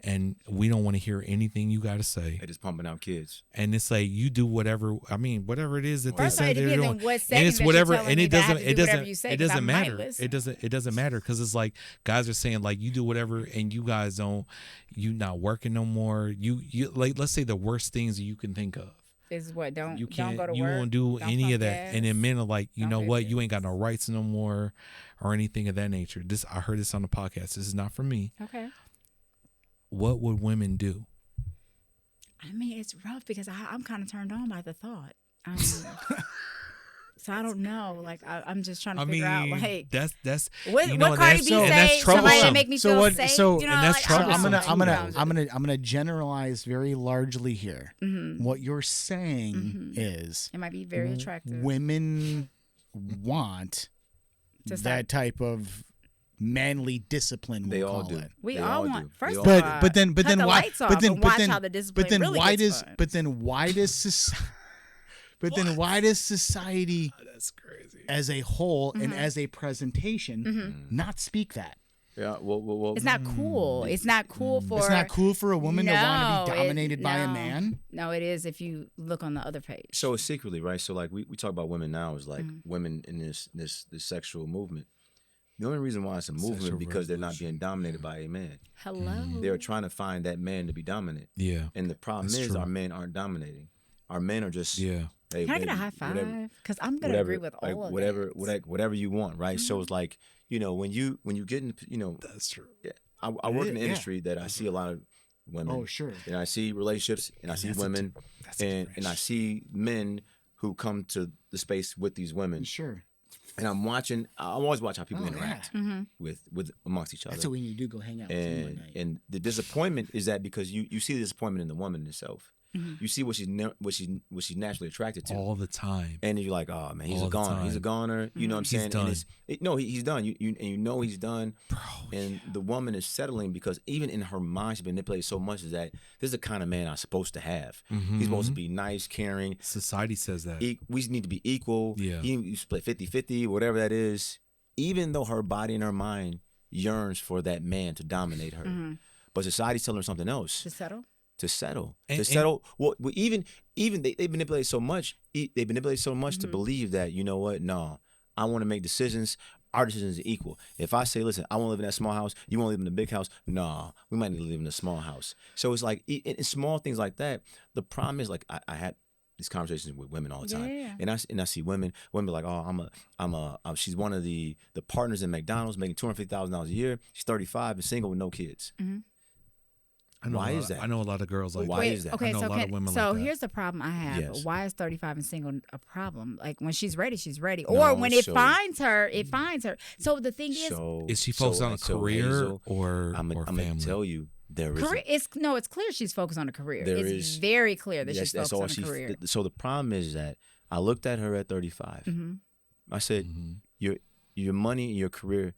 and we don't want to hear anything you got to say. They just pumping out kids. And it's like you do whatever. I mean, whatever it is that they First of all, say it they're depends doing, on what and setting it's that you're whatever, telling and me it that I have doesn't, to it do whatever doesn't, you say, it 'cause I doesn't might matter. listen. It doesn't matter because it's like guys are saying like you do whatever, and you guys don't, you not working no more. You like let's say the worst things that you can think of. Is what don't You don't can't, go to you work. won't do don't any pump of that. And then gas. men are like, you Don't know pay what, you bills. ain't got no rights no more, or anything of that nature. I heard this on the podcast. This is not from me. Okay. What would women do? I mean, it's rough because I'm kind of turned on by the thought. So I don't know. Like I'm just trying to I figure out mean, like that's what, you know, what Cardi that's- B and say. that's Somebody that troublesome. make me So feel what- safe. so- you know, and that's like, I don't troublesome. know. I'm gonna generalize very largely here. Mhm. What you're saying Mhm. is It might be very attractive. women want To that start- type of manly discipline. They we'll all call do. it. We They all all want. do. First They of all all, do. But then cut the why? lights off But then and watch but then how the discipline but then really why gets does fun. but then why does society that's crazy. as a whole and Mhm. as a presentation Mhm. not speak that? Yeah. Well. It's not cool. It's not cool for. It's not cool for a woman to want to No, be dominated by a no. man. No, it is if you look on the other page. So it's secretly, right? So like we talk about women now is like Mhm. women in this sexual movement. The only reason why it's a movement Sexual because they're not revolution. being dominated by a man. Hello. They're trying to find that man to be dominant. Yeah, And the problem That's is true. our men aren't dominating. Our men are just yeah. hey, Can I get a baby, high five? whatever- Because I'm gonna whatever, agree with all like, of whatever, that. whatever you want, right? So it's like when you get in, That's true. I work in the Yeah. industry that I see a lot of women. Oh, sure. And I see relationships, and I see that's a women, That's a and different I issue. see men who come to the space with these women, Sure. and I'm always watch how people Oh, interact Mm-hmm. with amongst each other. That's what we need to do. Go hang out with him one and night. and the disappointment is that because you see the disappointment in the woman herself, Mhm. you see what she's naturally attracted to, all the time. and you're like, oh man, he's All a the goner, he's a time. goner. You know what I'm He's saying? done. And he's done. You know he's done. Bro, And the woman is settling because even in her mind, she's been manipulated so much is that this is the kind of man I'm supposed to have. He's supposed to be nice, caring. society says that. We need to be equal. Yeah. You split 50-50, whatever that is. Even though her body and her mind yearns for that man to dominate her. Mm-hmm. But society's telling her something else. To settle. To settle. And- to settle. Well, even they manipulate so much. They manipulate so much to believe that, you know what? No, I want to make decisions. Our decisions are equal. If I say, listen, I want to live in that small house, you want to live in the big house, no, we might need to live in a small house. So it's like in small things like that. The problem is like I had these conversations with women all the time, Yeah. and I see women be like, oh, she's one of the partners in McDonald's making $250,000 a year. She's 35 and single with no kids. Why is that? I know a lot of girls like Why that. is that? Okay, I know so a lot of women so like that. here's the problem I have. Yes. Why is 35 and single a problem? Like when she's ready, she's ready. No, Or when it so- finds her, it finds her. So the thing Is she focused on a career Hazel, or I'm family? gonna tell you there is. career, it's clear she's focused on a career. There It's is- very clear that she's That's focused all on a she. career. So the problem is that I looked at her at 35. Mm-hmm. I said, Mm-hmm. your money and your career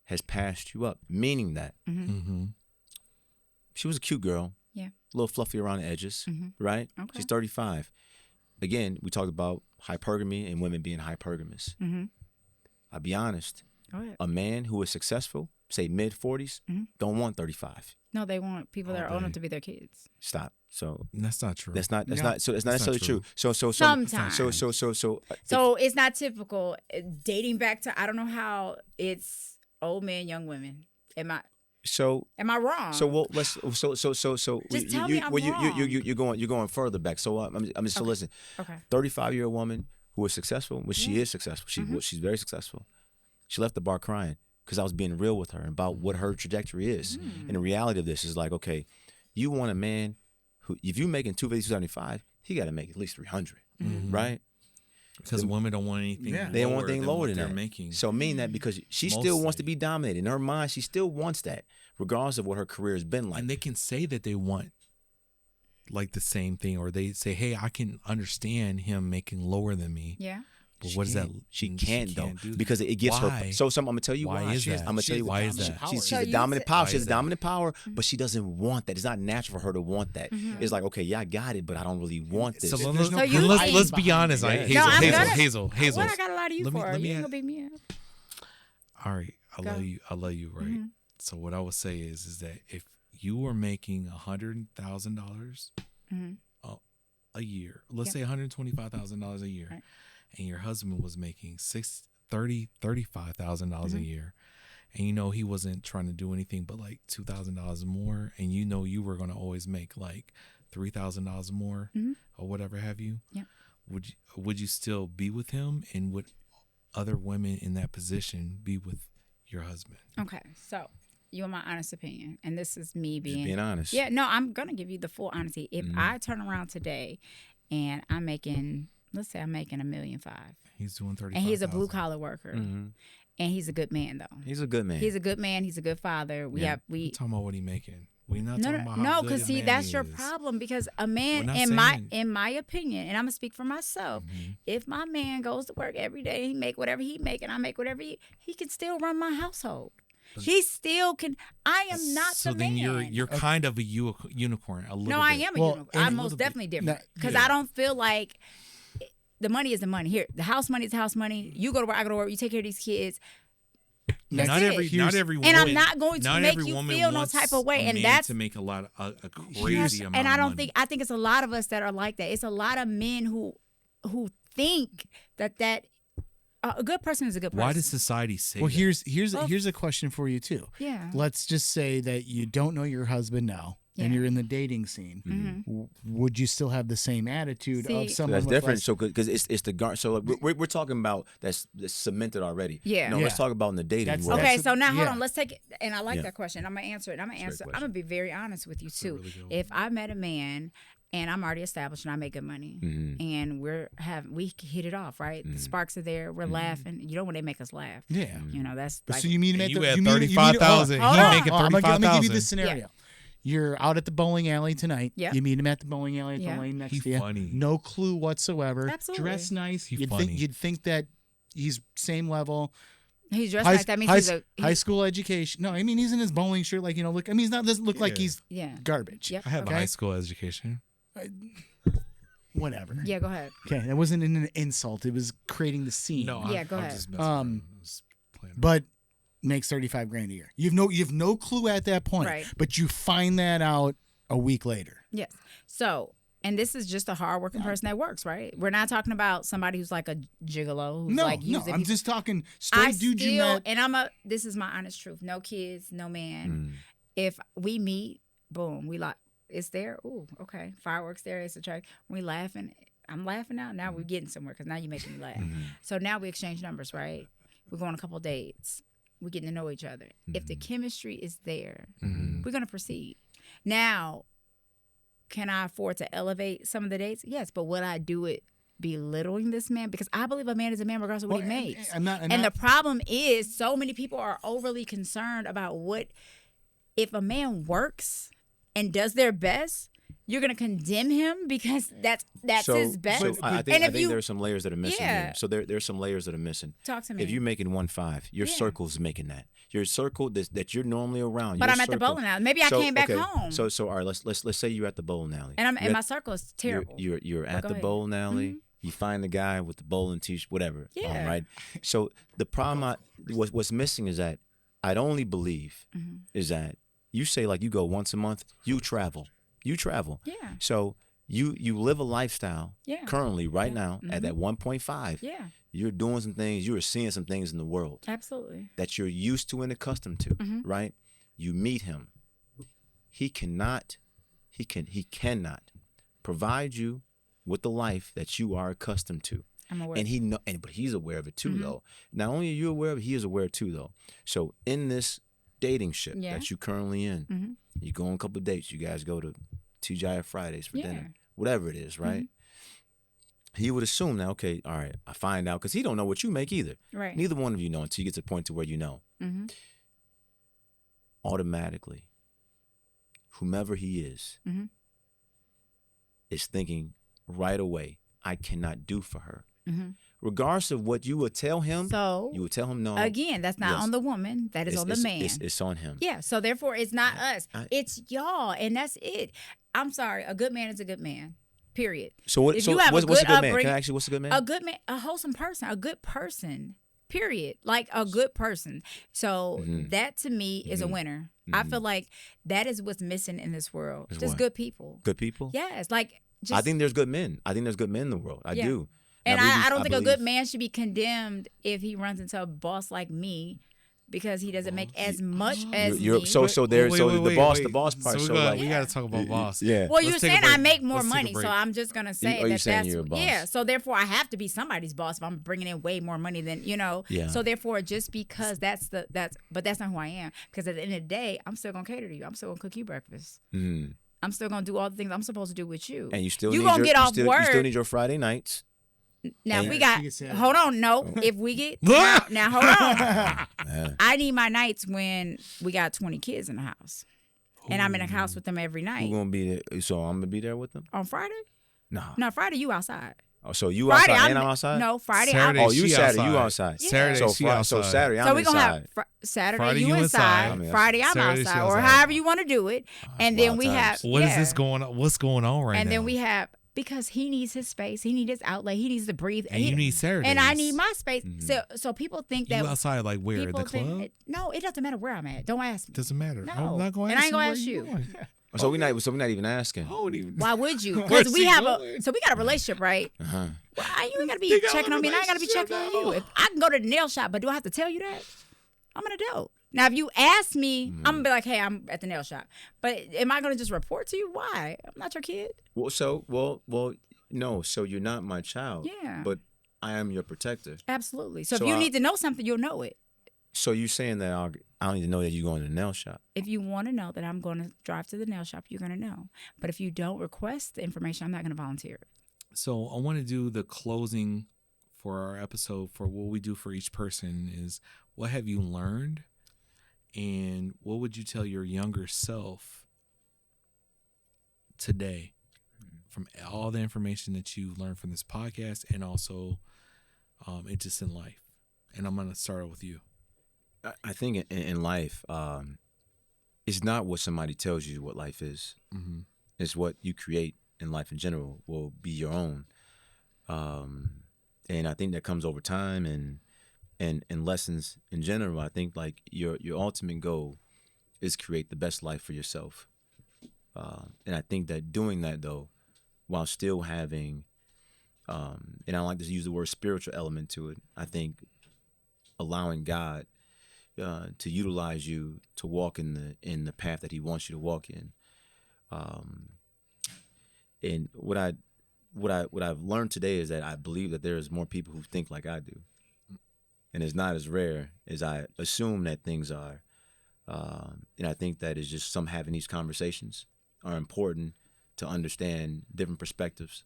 has passed you up, meaning that Mm-hmm. Mm-hmm. she was a cute girl. Yeah. A little fluffy around the edges, Mm-hmm. right? Okay. She's 35. Again, we talked about hypergamy and women being hypergamous. Mm-hmm. I'll be honest. Go ahead. A man who is successful, say mid 40s, Mhm. don't want 35. No, they want people that All are old enough day. to be their kids. Stop. So That's not true. that's not No. it's not That's necessarily not true. true. Sometimes. So It's not typical. Dating back to I don't know how it's old men, young women. Am I wrong? let's so Just tell me I'm you're going further back. So so Okay. listen. Okay. 35-year-old woman who is successful, which she Yeah. is successful. Mhm. She's very successful. She left the bar crying because I was being real with her about what her trajectory is. Mm. And the reality of this is like, okay, you want a man who, if you're making 250, 275, he got to make at least 300, Mhm. right? Because women don't want anything. Yeah. They don't want anything lower what than they're that. making. So mean that because she still wants to Mostly. be dominated. In her mind, she still wants that, regardless of what her career has been like. And they can say that they want like the same thing, or they say, "Hey, I can understand him making lower than me." Yeah. But what does that? She can't though, do that. because it gives Why? her. So I'm gonna tell you why. Why is She has- that? I'm gonna she tell has you the why is dominant that? power. She's So a you dominant said- power. Why She has is a that? dominant power, but she doesn't want that. It's not natural for her to want that. Mhm. It's like, okay, yeah, I got it, but I don't really want this. So There's let's, no So you let's, think- let's be honest. Yeah. Right? No, Hazel, I'm Hazel, gonna- Hazel, Hazel. What I got to lie to you Let me- for? let You me ain't ask- gonna beat me up. All right, I Go. love you. I love you. Right. Mhm. So what I would say is that if you were making $100,000 Mhm. a year, let's Yep. say $125,000 a year, Right. and your husband was making $35,000 a Mhm. year, and you know he wasn't trying to do anything but like $2,000 more, and you know you were going to always make like $3,000 more Mhm. or whatever have you, Yep. would you still be with him, and would other women in that position be with your husband? Okay. So you want my honest opinion, and this is me Just being honest. Yeah, no, I'm gonna give you the full honesty. If Mhm. I turn around today and I'm making, let's say I'm making $1.5 million, He's doing 35,000. and he's a blue collar worker, Mhm. and he's a good man though. He's a good man. He's a good man. He's a good father. We Yeah. have We're talking about what he making. We're not no, talking about no, how no, good because a see man that's he your is. problem. Because a We're man, not in saying- my opinion, and I'm gonna speak for myself. Mhm. If my man goes to work every day, he make whatever he make, and I make whatever he can still run my household. He still can. I am not So the then man. you're kind of a unicorn a little No, bit. I am a Well, unicorn. and I'm a most little bit. definitely different No, because yeah. I don't feel like the money is the money. Here, the house money is house money. You go to work, I go to work. You take care of these kids. That's Not it. every woman. And I'm not going to not make every you woman feel no wants type of way, a and man that's to make a lot of a Yes, crazy amount. and I of don't money. think I think it's a lot of us that are like that. It's a lot of men who think that a good person is a good person. Why does society say? Well, that? here's a question for you too. yeah. Let's just say that you don't know your husband now, and Yeah. you're in the dating scene. Mhm. Would you still have the same attitude See- of So So someone that's with different. less- So because it's the guard. So we're talking about that's cemented already. Yeah. No, let's Yeah. talk about in the dating That's- world. Okay, that's- so now hold yeah. on. Let's take it. And I like Yeah. that question. I'm gonna answer it. I'm gonna That's a answer. great I'm gonna be very honest with you a too. really good one. If I met a man and I'm already established and I make good money Mhm. and we hit it off, right? The Mhm. sparks are there. We're laughing. You know when they make us laugh. Yeah. You know that's But like, so you meet him And at you the had you meet- you meet- 35,000. hold He on. making Oh, I'm gonna give you 35,000. this scenario. You're out at the bowling alley tonight. Yeah. You meet him at the bowling alley at Yeah. the lane next He to you. funny. No clue whatsoever. Absolutely. Dressed nice. He You'd funny. think that he's same level. he's dressed High, like that means high, he's a high school education. No, I mean he's in his bowling shirt. Like look. I mean, doesn't look like Yeah. he's yeah. garbage. Yep. I have Okay. a high school education. Whatever. Yeah, go ahead. Okay, that wasn't an insult. It was creating the scene. No, Yeah, I'm go ahead. just messing Um, around. I was playing around. But makes 35 grand a year. You have no clue at that point. Right. But you find that out a week later. Yes. So, and this is just a hardworking person that works, right? We're not talking about somebody who's like a gigolo who's No, like no, using I'm people. just talking I straight dude you still, met. and this is my honest truth. No kids, no man. Mm. If we meet, boom, we like, it's there. Ooh, okay. Fireworks there. It's a track. We laughing. I'm laughing out. Now we're getting somewhere because now you're making me laugh. Mhm. So now we exchange numbers, right? We're going on a couple dates. We're getting to know each other. If the chemistry is there, Mhm. we're going to proceed. Now, can I afford to elevate some of the dates? Yes, but would I do it belittling this man? Because I believe a man is a man regardless of what he makes. And the problem is so many people are overly concerned about what if a man works and does their best, you're gonna condemn him because that's his best. So I think there are some layers that are missing here. So there's some layers that are missing. Talk to me. If you're making 1.5, your circle's making that. Your circle that you're normally around. But I'm at the bowling alley. Maybe I came back home. So all right, let's say you're at the bowling alley. And my circle is terrible. You're at the bowling alley. Mm-hmm. You find the guy with the bowling t-shirt, whatever. Yeah. Right. So the problem what's missing is that I'd only believe is that you say like you go once a month, you travel. Yeah. So you live a lifestyle currently right now at that 1.5. Yeah. You're doing some things, you are seeing some things in the world. Absolutely. That you're used to and accustomed to, right? You meet him. He cannot provide you with the life that you are accustomed to. I'm aware. And but he's aware of it too though. Not only are you aware of it, he is aware too though. So in this dating ship that you're currently in, you go on a couple of dates, you guys go to TGI Fridays for dinner, whatever it is, right? He would assume now, okay, all right, I find out, because he don't know what you make either. Right. Neither one of you know until you get to the point to where you know. Automatically, whomever he is thinking right away, I cannot do for her. Regardless of what you would tell him, you would tell him no. Again, that's not on the woman. That is on the man. It's on him. Yeah, so therefore it's not us. It's y'all, and that's it. I'm sorry, a good man is a good man. Period. So what's a good man? Can I ask you what's a good man? A good man, a wholesome person, a good person. Period. Like a good person. So that to me is a winner. I feel like that is what's missing in this world. Just good people. Good people? Yes. Like I think there's good men. I think there's good men in the world. I do. And I don't think a good man should be condemned if he runs into a boss like me, because he doesn't make as much as me. The boss part. So we got to talk about boss. Yeah. Well, you're saying I make more money, so I'm just gonna say that's you're a boss? Yeah. So therefore, I have to be somebody's boss if I'm bringing in way more money than Yeah. So therefore, just because but that's not who I am. Because at the end of the day, I'm still gonna cater to you. I'm still gonna cook you breakfast. I'm still gonna do all the things I'm supposed to do with you. And you still You still need your Friday nights. Now we got. Hold on, no. If we get now, hold on. I need my nights when we got 20 kids in the house, and I'm in the house with them every night. Who's gonna be there? So I'm gonna be there with them on Friday. No, Friday you outside. Oh, so you Friday, outside and I'm outside? No, Friday. Saturday, you Saturday, you outside. Yeah. Saturday, so Saturday, I'm inside. So we're going to have Saturday, Friday, you inside. Friday, I'm outside. Or however you want to do it. And then we have... What is this going on? What's going on right now? And then we have... Because he needs his space. He needs his outlet. He needs to breathe. And you need Saturdays. And I need my space. So people think that... You outside like where? The club? No, it doesn't matter where I'm at. Don't ask me. Doesn't matter. No. I'm not going to ask you. And I you ain't going to ask you. So we're not even asking. Why would you? Because we have we got a relationship, right? Well, you ain't gotta be checking on me, and I ain't gotta be checking on you. If I can go to the nail shop, but do I have to tell you that? I'm an adult. Now, if you ask me, I'm gonna be like, "Hey, I'm at the nail shop." But am I gonna just report to you? Why? I'm not your kid. No. So you're not my child. Yeah. But I am your protector. Absolutely. So if you need to know something, you'll know it. So you saying that I don't need to know that you're going to the nail shop? If you want to know that I'm going to drive to the nail shop, you're going to know. But if you don't request the information, I'm not going to volunteer it. So I want to do the closing for our episode for what we do for each person is, what have you learned? And what would you tell your younger self today from all the information that you learned from this podcast and also it just in life? And I'm going to start with you. I think in life, it's not what somebody tells you what life is. It's what you create in life in general will be your own. And I think that comes over time and lessons in general. I think like your ultimate goal is create the best life for yourself. And I think that doing that though, while still having, and I like to use the word spiritual element to it, I think allowing God to utilize you to walk in the path that He wants you to walk in. And what I've learned today is that I believe that there's more people who think like I do, and it's not as rare as I assume that things are. And I think that is just some having these conversations are important to understand different perspectives.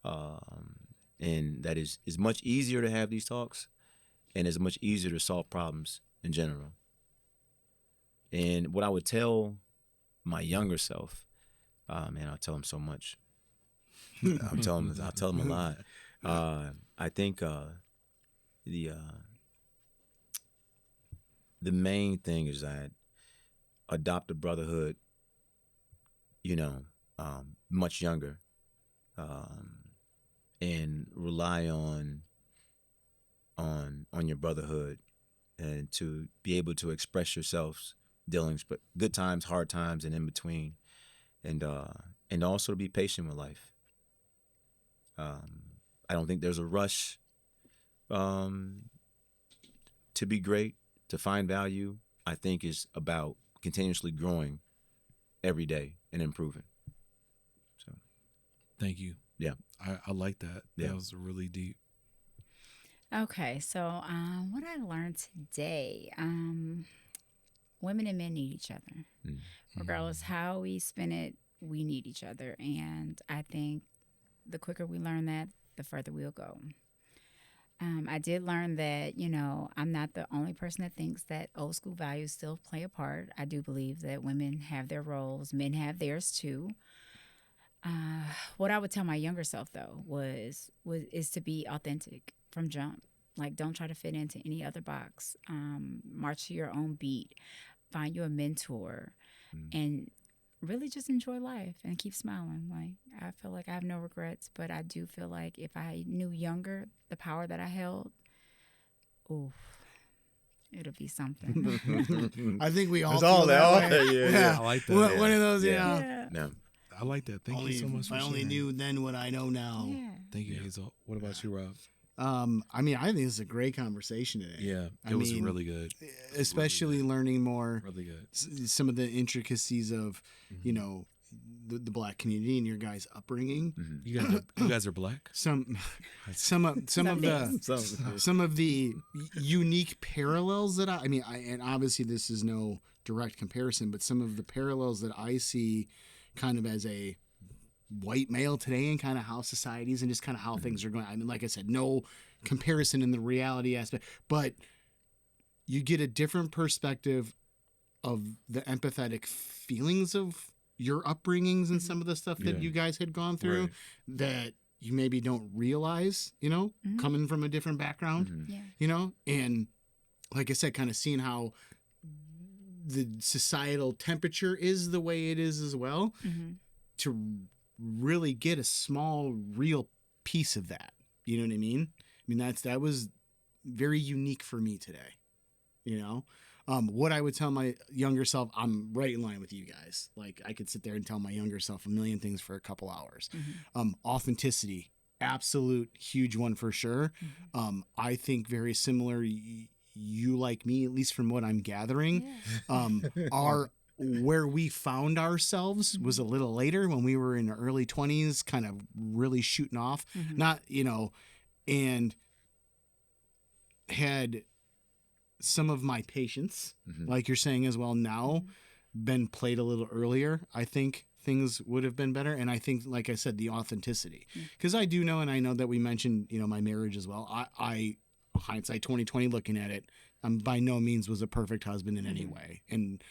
And that is much easier to have these talks, and it's much easier to solve problems in general. And what I would tell my younger self, man, I'll tell him so much. I'll tell him a lot. I think the main thing is that adopt a brotherhood, much younger, and rely on your brotherhood, and to be able to express yourselves, dealing good times, hard times, and in between, and also to be patient with life. I don't think there's a rush to be great, to find value. I think it's about continuously growing every day and improving. So, Thank you. yeah. I like that. Yeah. That was really deep. Okay, so what I learned today, women and men need each other. Regardless how we spin it, we need each other. And I think the quicker we learn that, the further we'll go. I did learn that, I'm not the only person that thinks that old school values still play a part. I do believe that women have their roles, men have theirs too. What I would tell my younger self, though, is to be authentic from jump. Like, don't try to fit into any other box. March to your own beat. Find you a mentor, and really just enjoy life and keep smiling. Like, I feel like I have no regrets, but I do feel like if I knew younger the power that I held, oof, it'll be something. I think we all It's feel all that that. way. Yeah. I like that. One of those, Yeah. No. I like that. Thank you so much If for I only sharing. knew then what I know now. Yeah. Thank you, Hazel. What about you, Rob? I think this is a great conversation today. Yeah, I it was mean, really good. Especially learning more, Really good. some of the intricacies of, the black community and your guys' upbringing. You guys are black. Some of the unique parallels that and obviously this is no direct comparison, but some of the parallels that I see kind of as a white male today and kind of how societies and just kind of how things are going. I mean, like I said, no comparison in the reality aspect, but you get a different perspective of the empathetic feelings of your upbringings and some of the stuff that Yeah. you guys had gone through Right. that you maybe don't realize, coming from a different background, Yeah. and like I said, kind of seeing how the societal temperature is the way it is as well, to really get a small real piece of that. You know what I mean? That was very unique for me today. What I would tell my younger self, I'm right in line with you guys. Like, I could sit there and tell my younger self a million things for a couple hours. Authenticity, absolute huge one for sure. I think very similar. You like me, at least from what I'm gathering, are where we found ourselves was a little later when we were in our early 20s, kind of really shooting off, and had some of my patience, like you're saying as well, now been played a little earlier. I think things would have been better. And I think, like I said, the authenticity, because I do know, and I know that we mentioned, my marriage as well. I hindsight 2020 looking at it, by no means was a perfect husband in any way. And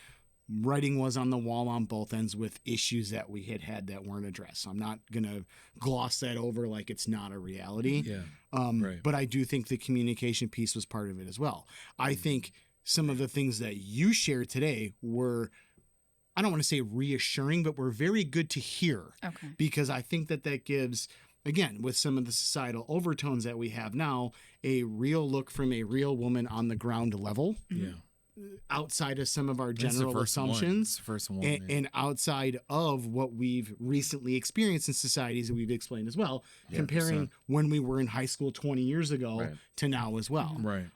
writing was on the wall on both ends with issues that we had that weren't addressed. So I'm not going to gloss that over like it's not a reality. Yeah. Right. But I do think the communication piece was part of it as well. I think some of the things that you shared today were, I don't want to say reassuring, but were very good to hear. Okay. Because I think that gives, again, with some of the societal overtones that we have now, a real look from a real woman on the ground level. Yeah. Outside of some of our That's the general first one. assumptions, It's the first one, and outside of what we've recently experienced in societies that we've explained as well, comparing 100%. when we were in high school 20 years ago Right. to now as well. Right.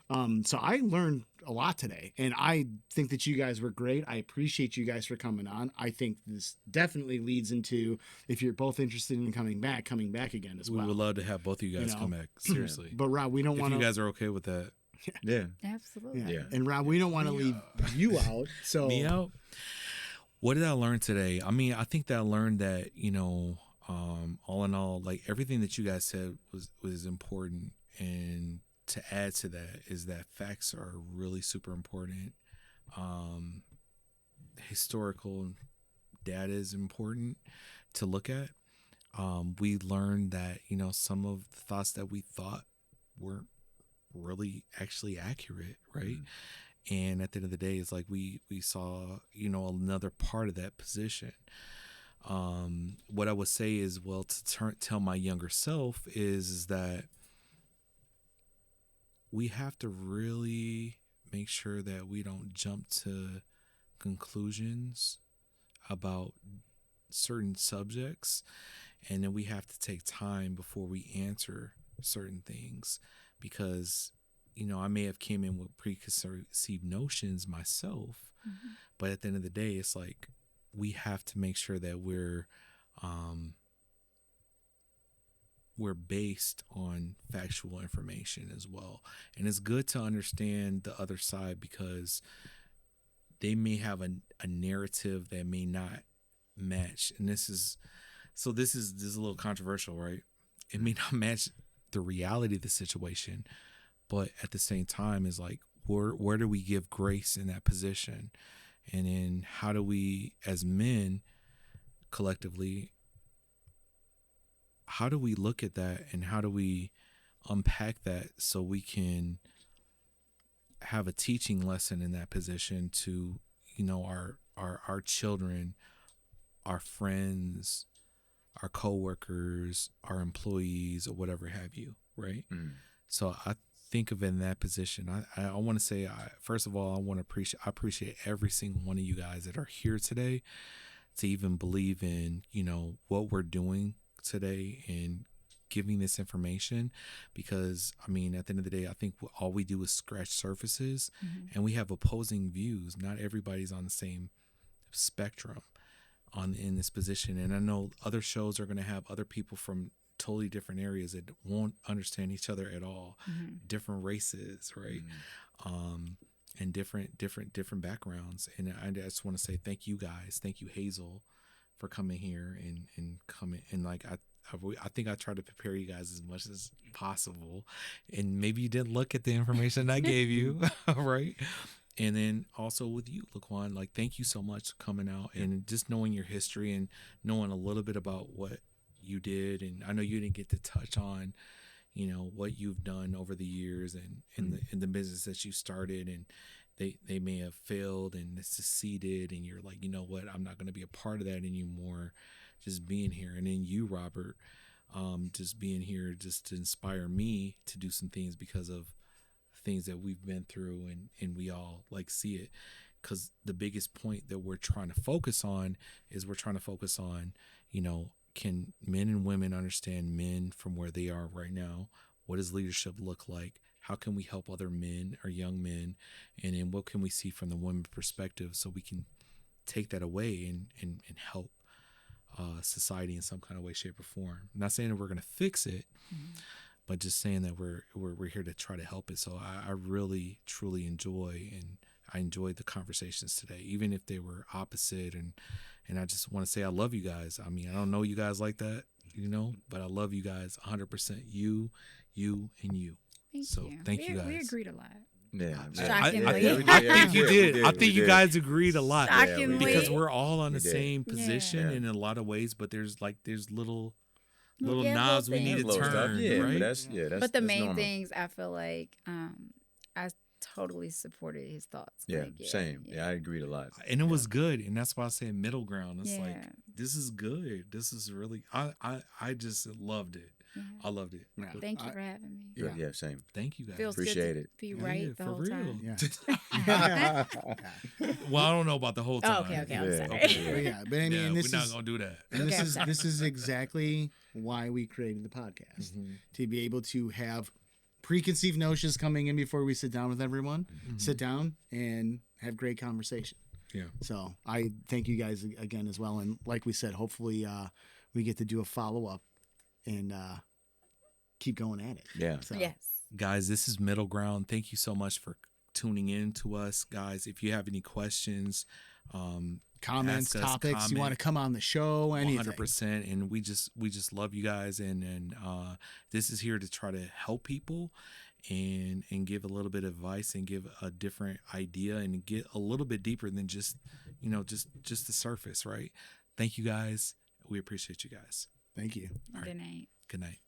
So I learned a lot today, and I think that you guys were great. I appreciate you guys for coming on. I think this definitely leads into, if you're both interested in coming back again as We well. would love to have both of you guys come back. Seriously. But Rob, we don't If want you to. guys are okay with that. Yeah. Absolutely. Yeah. Yeah. And Rob, we don't want to leave you out. So Me out. What did I learn today? I mean, I think that I learned that, all in all, like everything that you guys said was important. And to add to that is that facts are really super important. Historical data is important to look at. We learned that, some of the thoughts that we thought weren't really actually accurate, right? And at the end of the day, it's like we saw, another part of that position. What I would say is, well, to tell my younger self is that we have to really make sure that we don't jump to conclusions about certain subjects, and then we have to take time before we answer certain things, because I may have came in with preconceived notions myself, but at the end of the day, it's like we have to make sure that we're based on factual information as well. And it's good to understand the other side, because they may have a narrative that may not match. And this is a little controversial, right? It may not match the reality of the situation, but at the same time, is like, where do we give grace in that position? And then how do we, as men, collectively, how do we look at that, and how do we unpack that so we can have a teaching lesson in that position to, our children, our friends, our coworkers, our employees, or whatever have you, right? So I think of it in that position. I want to say, first of all, I appreciate every single one of you guys that are here today to even believe in, what we're doing today and giving this information, because at the end of the day, I think all we do is scratch surfaces, and we have opposing views. Not everybody's on the same spectrum in this position. And I know other shows are going to have other people from totally different areas that won't understand each other at all, different races, right? And different backgrounds. And I just want to say thank you guys. Thank you, Hazel, for coming here and coming. And like, I think I tried to prepare you guys as much as possible, and maybe you didn't look at the information I gave you, right? And then also with you, Laquan, like, thank you so much for coming out and just knowing your history and knowing a little bit about what you did. And I know you didn't get to touch on, what you've done over the years and in the business that you started, and they may have failed and succeeded, and you're like, what, I'm not going to be a part of that anymore. Just being here. And then you, Robert, just being here just to inspire me to do some things because of things that we've been through, and we all like see it, because the biggest point that we're trying to focus on is can men and women understand men from where they are right now? What does leadership look like? How can we help other men or young men? And then what can we see from the women perspective so we can take that away and help society in some kind of way, shape, or form? I'm not saying that we're going to fix it, but just saying that we're here to try to help it. So I really, truly enjoyed the conversations today, even if they were opposite. And I just want to say I love you guys. I don't know you guys like that, but I love you guys 100%. You, and you. Thank you guys. We agreed a lot. Yeah. Shockingly. I think you did. I think you guys agreed a lot. Shockingly. Because we're all on the same Yeah. position in a lot of ways, but there's little Yeah, knobs we little need to things. turn, Yeah, right? But the that's main normal. things, I feel like I totally supported his thoughts. Yeah, Like, same. Yeah, I agreed a lot. And it was good, and that's why I say middle ground. It's like, Yeah. this is good. This is really, I just loved it. Yeah. I loved it. Yeah. Thank you for having me. Yeah, same. Thank you guys. Feels Appreciate good to it. be right Yeah, the for whole real. time. Yeah. Well, I don't know about the whole time. Okay, I'm Yeah. sorry. Okay. But yeah, but I mean, Yeah, this we're not is gonna do that. and Okay, I'm this sorry. is exactly why we created the podcast, to be able to have preconceived notions coming in before we sit down with everyone, sit down and have great conversation. Yeah. So I thank you guys again as well, and like we said, hopefully we get to do a follow up and keep going at it. Yeah. So, Yes. Guys, this is Middle Ground. Thank you so much for tuning in to us, guys. If you have any questions, Comments, ask us, topics, you want to comment. come on the show, anything. 100%, and we just love you guys, and this is here to try to help people and give a little bit of advice and give a different idea and get a little bit deeper than just just the surface, right? Thank you guys. We appreciate you guys. Thank you. Good night. Good night.